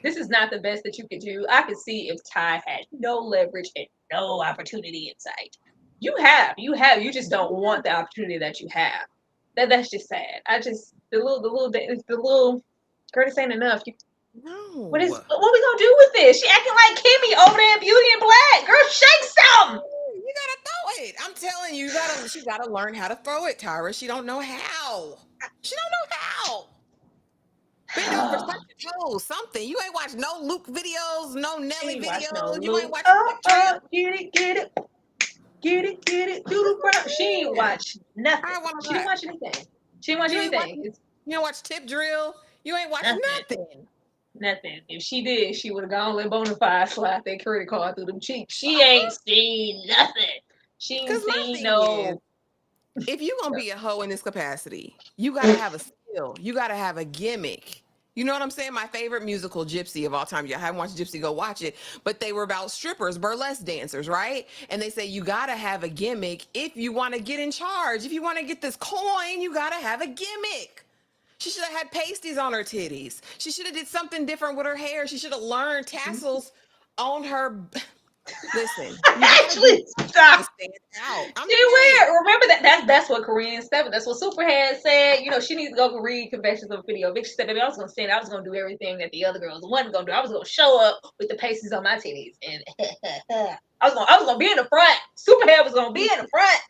This is not the best that you could do. I could see if Ty had no leverage and no opportunity in sight. You just don't want the opportunity that you have. That's just sad. The little Curtis ain't enough. No. What we gonna do with this? She acting like Kimmy over there in Beauty and Black. Girl, shake some. You gotta throw it. I'm telling you, she gotta learn how to throw it, Tyra. She don't know how. She don't know how. Bend over, touch your toes, something. You ain't watched no Luke videos, no Nelly videos. You ain't watched Get it, doodle brown. She ain't watch nothing. She didn't watch anything. She didn't watch anything. You didn't watch Tip Drill. You ain't watched nothing. Nothing. If she did, she would have gone let Bonafide slide that credit card through them cheeks. She ain't seen nothing. She ain't seen no. If you gonna be a hoe in this capacity, you gotta have a skill. You gotta have a gimmick. You know what I'm saying? My favorite musical, Gypsy, of all time. You haven't watched Gypsy, go watch it. But they were about strippers, burlesque dancers, right? And they say you gotta have a gimmick if you want to get in charge. If you want to get this coin, you gotta have a gimmick. She should have had pasties on her titties. She should have did something different with her hair. She should have learned tassels on her. Listen, actually stop. Stand out. She weird. Remember that's what Korean stuff. That's what Superhead said. She needs to go read Confessions of a Video Vixen. She said, "Baby, I was gonna stand. I was gonna do everything that the other girls wasn't gonna do. I was gonna show up with the pasties on my titties, and I was gonna be in the front. Superhead was gonna be in the front."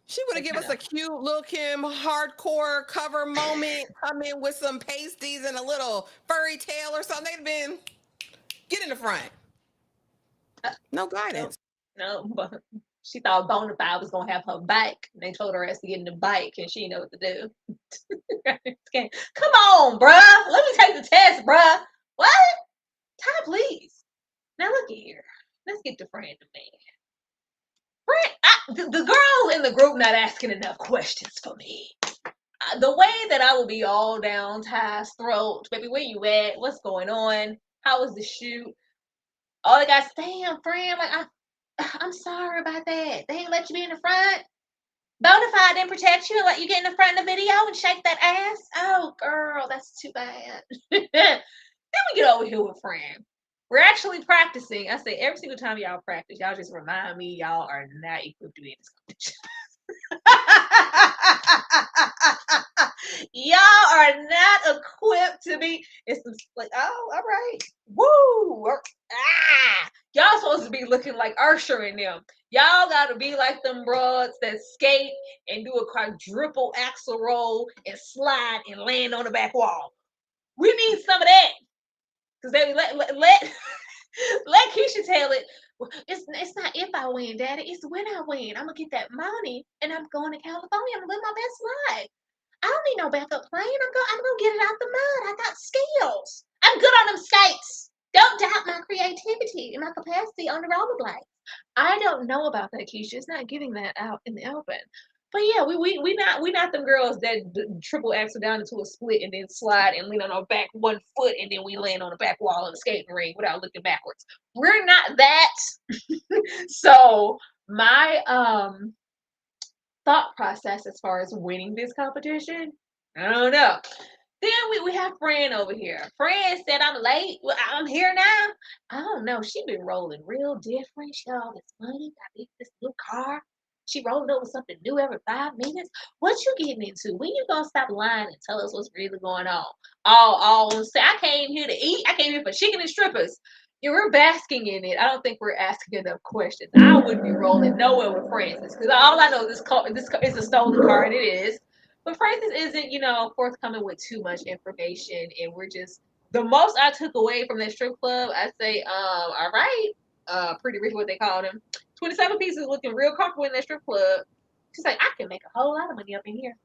She would have given us a cute Lil' Kim hardcore cover moment, come in with some pasties and a little furry tail or something. They'd have been, get in the front. No guidance. No, but she thought Bonafide was going to have her bike. And they told her ass to get in the bike and she didn't know what to do. Come on, bruh. Let me take the test, bruh. What? Ty, please. Now look here. Let's get to Fran the man. The girls in the group not asking enough questions for me. The way that I will be all down Ty's throat, baby, where you at? What's going on? How was the shoot? All the guys, damn, Fran, like, I'm sorry about that. They ain't let you be in the front. Bonafide didn't protect you and let you get in the front of the video and shake that ass. Oh, girl, that's too bad. Then we get over here with Fran. We're actually practicing. I say every single time y'all practice, y'all just remind me y'all are not equipped to be in this competition. Y'all are not equipped to be. It's like, oh, all right, woo, y'all supposed to be looking like Usher and them. Y'all gotta be like them broads that skate and do a quadruple axel roll and slide and land on the back wall. We need some of that. Because they let Keisha tell it. It's not if I win, Daddy. It's when I win. I'm gonna get that money, and I'm going to California. I'm gonna live my best life. I don't need no backup plan. I'm gonna get it out the mud. I got skills. I'm good on them skates. Don't doubt my creativity and my capacity on the rollerblades. I don't know about that, Keisha. It's not getting that out in the open. But yeah, we not them girls that triple axle down into a split and then slide and lean on our back 1 foot and then we land on the back wall of the skating ring without looking backwards. We're not that. So my thought process as far as winning this competition, I don't know. Then we have Fran over here. Fran said I'm late. Well, I'm here now. I don't know. She been rolling real different. She got all this money, got this new car. She rolling over something new every 5 minutes. What you getting into? When you gonna stop lying and tell us what's really going on? All say I came here to eat. I came here for chicken and strippers. Yeah, we're basking in it. I don't think we're asking enough questions. I wouldn't be rolling nowhere with Francis because all I know this car is a stolen car, and it is. But Francis isn't, forthcoming with too much information, and we're just the most I took away from that strip club. I say, all right, pretty rich, what they called him. 27 pieces looking real comfortable in that strip club. She's like, I can make a whole lot of money up in here.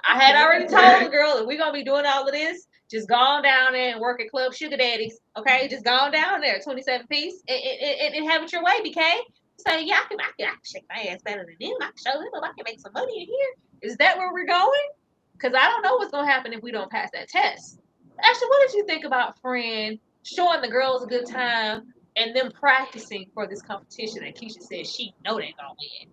I had already told the girl if we're gonna be doing all of this, just go on down there and work at Club Sugar Daddies. Okay, just go on down there, 27 piece, and have it your way, BK. Say, yeah, I can shake my ass better than them. I can show them I can make some money in here. Is that where we're going? Because I don't know what's gonna happen if we don't pass that test. Actually, what did you think about Fran showing the girls a good time and them practicing for this competition that Keisha said she know they gonna win?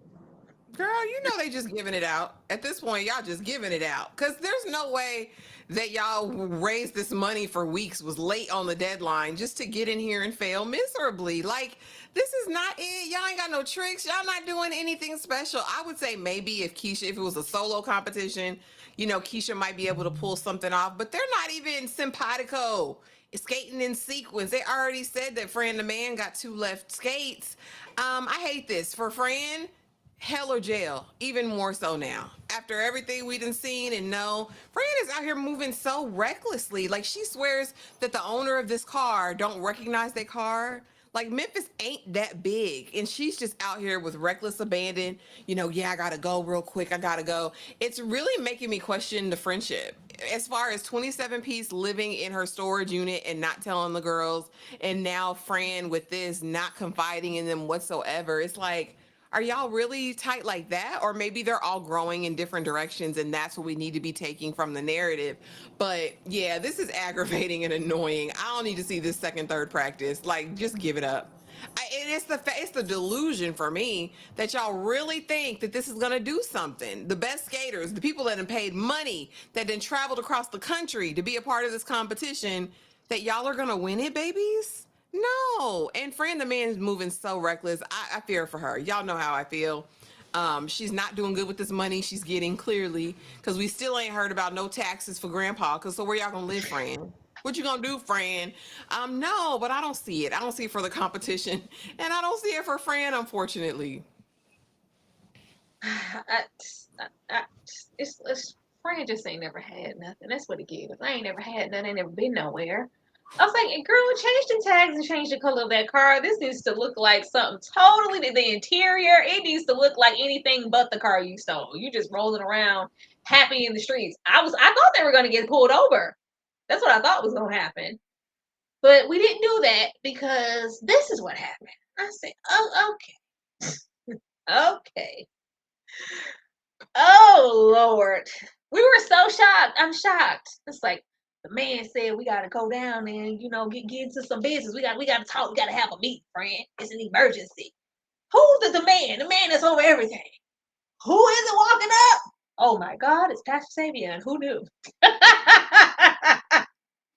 Girl, you know they just giving it out. At this point, y'all just giving it out. Because there's no way that y'all raised this money for weeks, was late on the deadline just to get in here and fail miserably. Like, this is not it. Y'all ain't got no tricks. Y'all not doing anything special. I would say maybe if it was a solo competition, Keisha might be able to pull something off. But they're not even simpatico. Skating in sequence. They already said that Fran the man got 2 left skates. I hate this. For Fran, hell or jail, even more so now. After everything we done seen and know, Fran is out here moving so recklessly. Like, she swears that the owner of this car don't recognize their car. Like, Memphis ain't that big, and she's just out here with reckless abandon. Yeah, I gotta go real quick. I gotta go. It's really making me question the friendship. As far as 27 piece living in her storage unit and not telling the girls, and now Fran with this not confiding in them whatsoever. It's like, are y'all really tight like that? Or maybe they're all growing in different directions and that's what we need to be taking from the narrative. But yeah, this is aggravating and annoying. I don't need to see this second, third practice. Like, just give it up. It's the delusion for me that y'all really think that this is gonna do something. The best skaters, the people that have paid money, that then traveled across the country to be a part of this competition, that y'all are gonna win it, babies? No. And Fran the man is moving so reckless. I fear for her. Y'all know how I feel. She's not doing good with this money she's getting, clearly, because we still ain't heard about no taxes for grandpa. Because so where y'all gonna live, Fran? What you gonna do, Fran? No, but I don't see it. I don't see it for the competition, and I don't see it for Fran, unfortunately. Fran just ain't never had nothing. That's what it gives. I ain't never had nothing. I ain't never been nowhere. I was like, girl, change the tags and change the color of that car. This needs to look like something totally the interior. It needs to look like anything but the car you stole. You just rolling around happy in the streets. I thought they were gonna get pulled over. That's what I thought was gonna happen. But we didn't do that because this is what happened. I said, oh, okay. Okay. Oh Lord. We were so shocked. I'm shocked. It's like the man said we gotta go down and get into some business. We gotta talk, we gotta have a meeting, friend. It's an emergency. Who's the man? The man that's over everything. Who is it walking up? Oh my God, it's Pastor Savion. Who knew?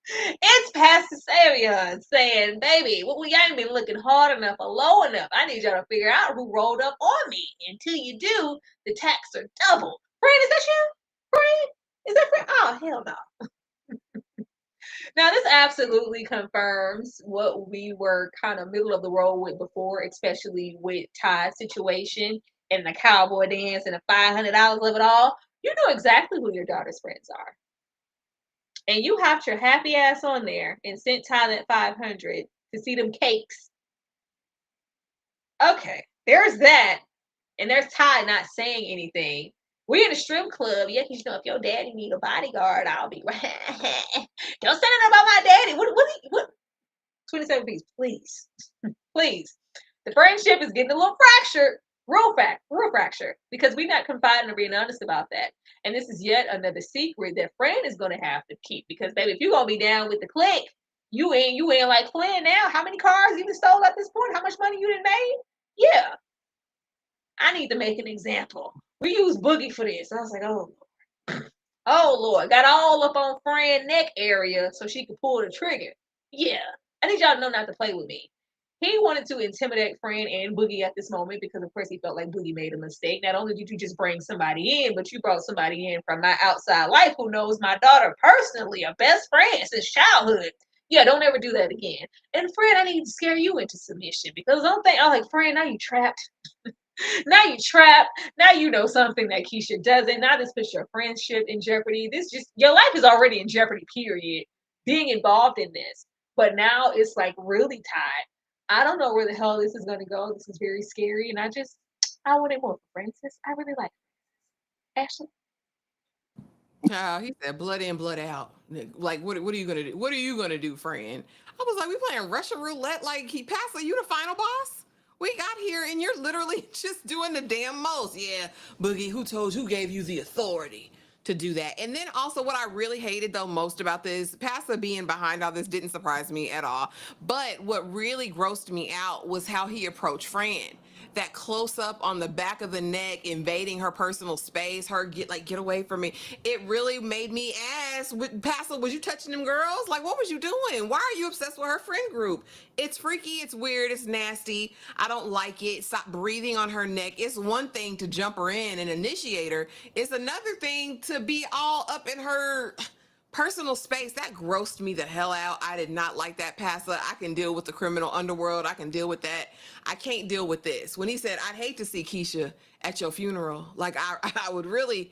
It's Pastor Savion saying, baby, we ain't been looking hard enough or low enough. I need y'all to figure out who rolled up on me. Until you do, the tax are double. Friend, is that you? friend? Is that friend? Oh, hell no. Now, this absolutely confirms what we were kind of middle of the road with before, especially with Ty's situation and the cowboy dance and the $500 of it all. You know exactly who your daughter's friends are. And you hopped your happy ass on there and sent Ty that 500 to see them cakes. Okay, there's that. And there's Ty not saying anything. We in a strip club. Yeah, because you know, if your daddy need a bodyguard, I'll be right. Don't say nothing about my daddy. What? 27 piece, please. Please. The friendship is getting a little fractured. Real fracture. Because we're not confiding or being honest about that. And this is yet another secret that friend is gonna have to keep. Because baby, if you're gonna be down with the clique, you ain't like Flynn now. How many cars you stole at this point? How much money you done made? Yeah. I need to make an example. We use Boogie for this. I was like, oh Lord, got all up on Fran neck area so she could pull the trigger. Yeah, I need y'all to know not to play with me. He wanted to intimidate Fran and Boogie at this moment because, of course, he felt like Boogie made a mistake. Not only did you just bring somebody in, but you brought somebody in from my outside life who knows my daughter personally, a best friend since childhood. Yeah, don't ever do that again. And Fran, I need to scare you into submission because don't think, oh, like, Fran, now you trapped. Now you trapped. Now you know something that Keisha doesn't. Now this puts your friendship in jeopardy. This just your life is already in jeopardy, period. Being involved in this. But now it's like really tied. I don't know where the hell this is gonna go. This is very scary. And I want it more for Francis. I really like Ashley. He said blood in, blood out. Like, what are you gonna do? What are you gonna do, friend? I was like, we playing Russian roulette. Like, he passed. Are you the final boss? We got here and you're literally just doing the damn most. Yeah, Boogie, who gave you the authority to do that? And then also what I really hated though most about this, Pasa being behind all this didn't surprise me at all. But what really grossed me out was how he approached Fran. That close up on the back of the neck, invading her personal space, her get away from me. It really made me ask, Pastor, was you touching them girls? Like, what was you doing? Why are you obsessed with her friend group? It's freaky, it's weird, it's nasty. I don't like it. Stop breathing on her neck. It's one thing to jump her in and initiate her. It's another thing to be all up in her personal space. That grossed me the hell out. I did not like that, Pastor. I can deal with the criminal underworld. I can deal with that. I can't deal with this. When he said, I'd hate to see Keisha at your funeral, like I would really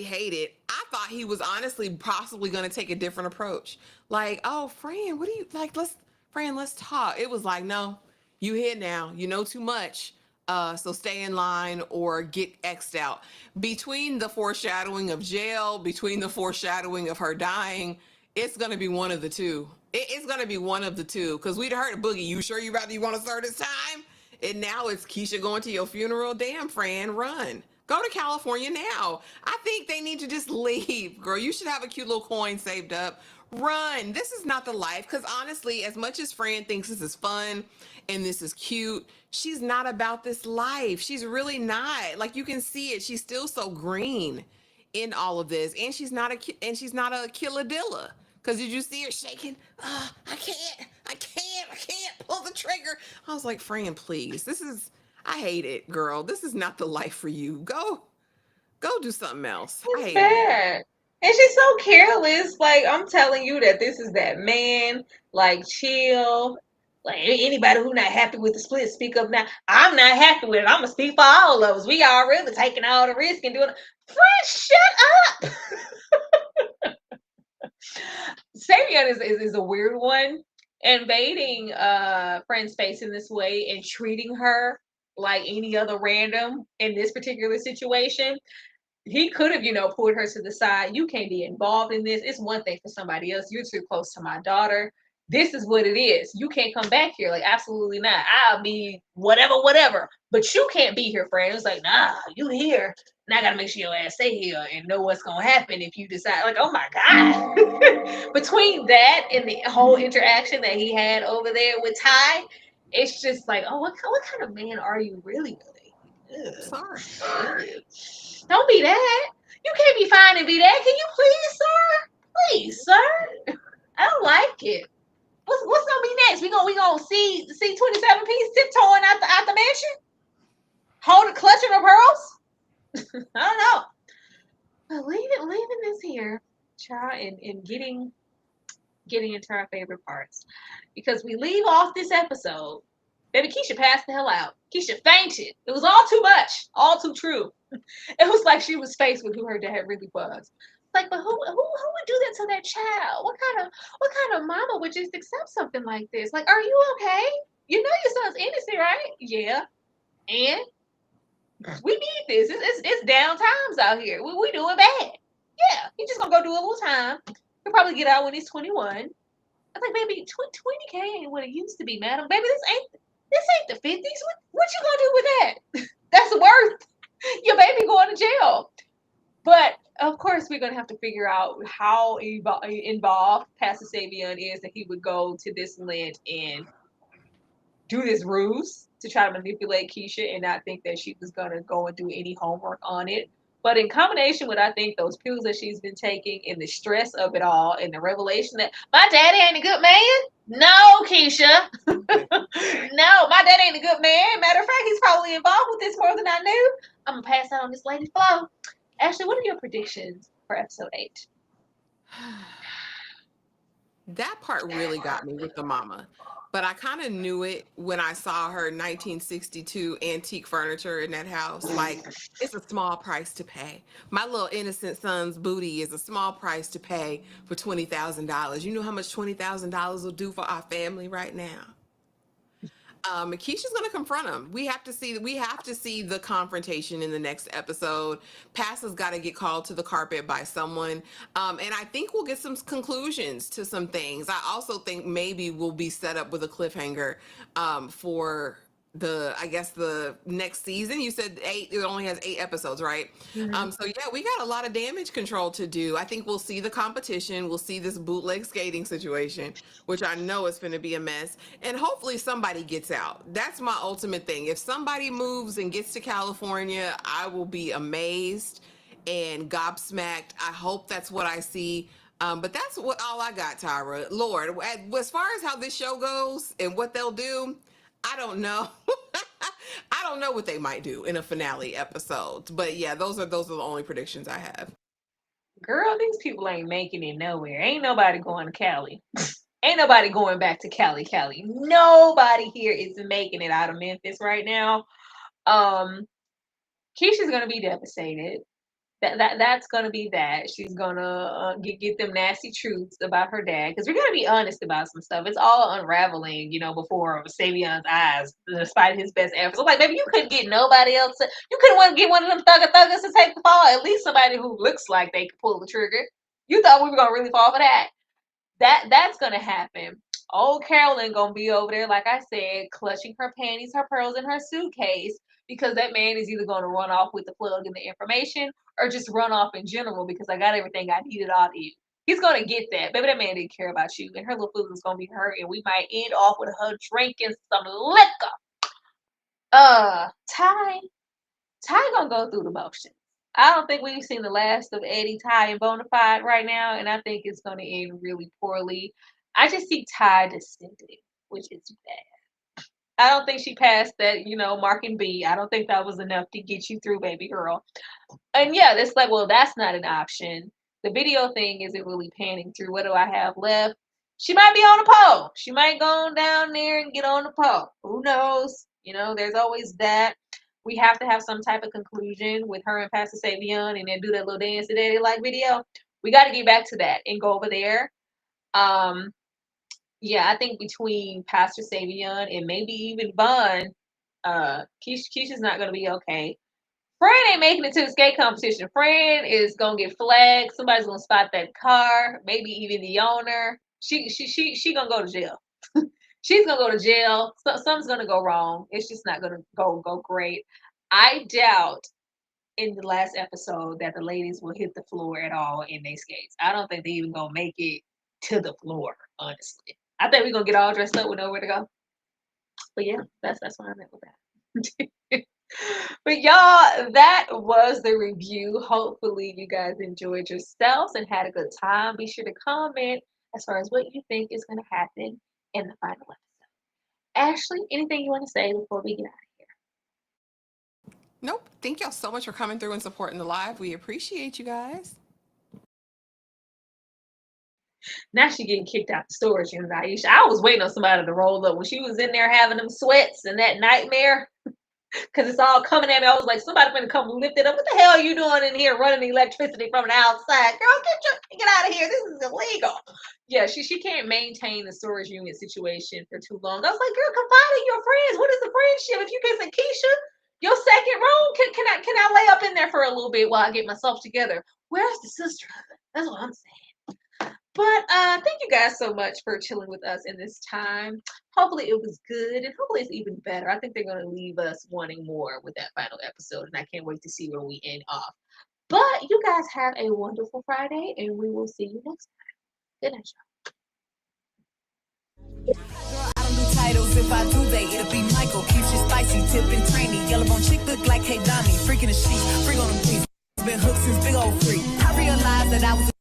hate it. I thought he was honestly possibly going to take a different approach. Like, oh, Fran, what do you like? Let's talk. It was like, no, you here now. You know too much. So stay in line or get X'd out. Between the foreshadowing of jail, between the foreshadowing of her dying, it's gonna be one of the two. It's gonna be one of the two. Cause we'd heard Boogie, you sure you want to start this time? And now it's Keisha going to your funeral. Damn, Fran, run. Go to California now. I think they need to just leave, girl. You should have a cute little coin saved up. Run. This is not the life. Because honestly, as much as Fran thinks this is fun and this is cute, she's not about this life. She's really not. Like you can see it. She's still so green in all of this, and she's not a killadilla. Because did you see her shaking? I can't pull the trigger. I was like, Fran, please. I hate it, girl. This is not the life for you. Go do something else. I It's hate it. bad. And she's so careless. Like, I'm telling you that this is that man, like, chill. Like, anybody who not happy with the split, speak up now. I'm not happy with it. I'm going to speak for all of us. We already taking all the risk and doing it. Friend, shut up. Savion is a weird one. Invading Friend's space in this way and treating her like any other random in this particular situation. He could have, pulled her to the side. You can't be involved in this. It's one thing for somebody else. You're too close to my daughter. This is what it is. You can't come back here. Like, absolutely not. I'll be whatever. But you can't be here, friend. It was like, nah, you here. Now I gotta make sure your ass stay here and know what's gonna happen if you decide. Like, oh my God. Between that and the whole interaction that he had over there with Ty, it's just like, oh, what kind of man are you really? Sorry. Don't be that. You can't be fine and be that. Can you please, sir? Please, sir. I don't like it. What's gonna be next? We gonna see 27 piece tiptoeing out the mansion, clutching her pearls. I don't know. But leaving this here, child, and getting into our favorite parts. Because we leave off this episode. Baby Keisha passed the hell out. Keisha fainted. It was all too much. All too true. It was like she was faced with who her dad really was. Like, but who would do that to that child? What kind of mama would just accept something like this? Like, are you okay? You know your son's innocent, right? Yeah. And we need this. It's down times out here. We doing bad. Yeah. He's just gonna go do a little time. He'll probably get out when he's 21. I was like, baby, 20K ain't what it used to be, madam. Baby, this ain't the 50s. What you gonna do with that? That's worth your baby going to jail. But of course, we're gonna have to figure out how involved Pastor Savion is that he would go to this length and do this ruse to try to manipulate Keisha and not think that she was gonna go and do any homework on it. But in combination with I think those pills that she's been taking and the stress of it all and the revelation that my daddy ain't a good man. No, Keisha. No, my daddy ain't a good man. Matter of fact, he's probably involved with this more than I knew. I'm gonna pass out on this lady's flow. Ashley, what are your predictions for episode 8? That part really got me with the mama. But I kind of knew it when I saw her 1962 antique furniture in that house. Like, it's a small price to pay. My little innocent son's booty is a small price to pay for $20,000. You know how much $20,000 will do for our family right now? Keisha's gonna confront him. We have to see the confrontation in the next episode. Pastor's got to get called to the carpet by someone, and I think we'll get some conclusions to some things. I also think maybe we'll be set up with a cliffhanger for I guess the next season. You said 8, it only has 8 episodes, right? Mm-hmm. So yeah, we got a lot of damage control to do. I think we'll see the competition, we'll see this bootleg skating situation, which I know is going to be a mess, and hopefully somebody gets out. That's my ultimate thing. If somebody moves and gets to California, I will be amazed and gobsmacked. I hope that's what I see. But that's all I got, Tyra. Lord, as far as how this show goes and what they'll do, I don't know. I don't know what they might do in a finale episode. But yeah, those are the only predictions I have. Girl, these people ain't making it nowhere. Ain't nobody going to Cali. Ain't nobody going back to Cali. Nobody here is making it out of Memphis right now. Um, Keisha's gonna be devastated. That's gonna be that. She's gonna get them nasty truths about her dad because we're gonna be honest about some stuff. It's all unraveling, before Savion's eyes, despite his best efforts. I'm like, baby, you couldn't get nobody else. You couldn't want to get one of them thuggers to take the fall. At least somebody who looks like they could pull the trigger. You thought we were gonna really fall for that? That's gonna happen. Old Carolyn gonna be over there, like I said, clutching her panties, her pearls in her suitcase because that man is either gonna run off with the plug and the information or just run off in general because I got everything I needed out of you. He's gonna get that. Baby, that man didn't care about you, and her little feelings gonna be hurt, and we might end off with her drinking some liquor. Ty gonna go through the motions. I don't think we've seen the last of Eddie, Ty, and Bonafide right now, and I think it's gonna end really poorly. I just see Ty descending, which is bad. I don't think she passed that, marking B. I don't think that was enough to get you through, baby girl. And yeah, it's like, well, that's not an option. The video thing isn't really panning through. What do I have left? She might be on a pole. She might go down there and get on the pole. Who knows? There's always that. We have to have some type of conclusion with her and Pastor Savion and then do that little dance that they like video. We got to get back to that and go over there. Um, yeah, I think between Pastor Savion and maybe even Vaughn, Keisha's not going to be okay. Fran ain't making it to the skate competition. Fran is gonna get flagged. Somebody's gonna spot that car. Maybe even the owner. She gonna go to jail. She's gonna go to jail. Something's gonna go wrong. It's just not gonna go great. I doubt in the last episode that the ladies will hit the floor at all in their skates. I don't think they even gonna make it to the floor. Honestly, I think we're gonna get all dressed up with nowhere to go. But yeah, that's where I'm at with that. But y'all, that was the review. Hopefully you guys enjoyed yourselves and had a good time. Be sure to comment as far as what you think is going to happen in the final episode. Ashley, anything you want to say before we get out? Nope. Thank y'all so much for coming through and supporting the live. We appreciate you guys. Now she getting kicked out the storage unit, Aisha. I was waiting on somebody to roll up when she was in there having them sweats and that nightmare. Because it's all coming at me. I was like, somebody gonna come lift it up. What the hell are you doing in here running the electricity from the outside? Girl, get out of here. This is illegal. Yeah, she can't maintain the storage unit situation for too long. I was like, girl, confide in your friends. What is the friendship? If you get some Keisha, your second room, can I lay up in there for a little bit while I get myself together? Where's the sisterhood? That's what I'm saying. But thank you guys so much for chilling with us in this time. Hopefully it was good, and hopefully it's even better. I think they're going to leave us wanting more with that final episode, and I can't wait to see where we end off. But you guys have a wonderful Friday, and we will see you next time. Good night, y'all. Girl, I don't do titles. If I do, it'll be Michael. Keisha, spicy, tipping, trainy. Yellow bone chick look like Hey Donnie. Freaking the sheets, freak on them please. Been hooked since big old freak. I realized that I was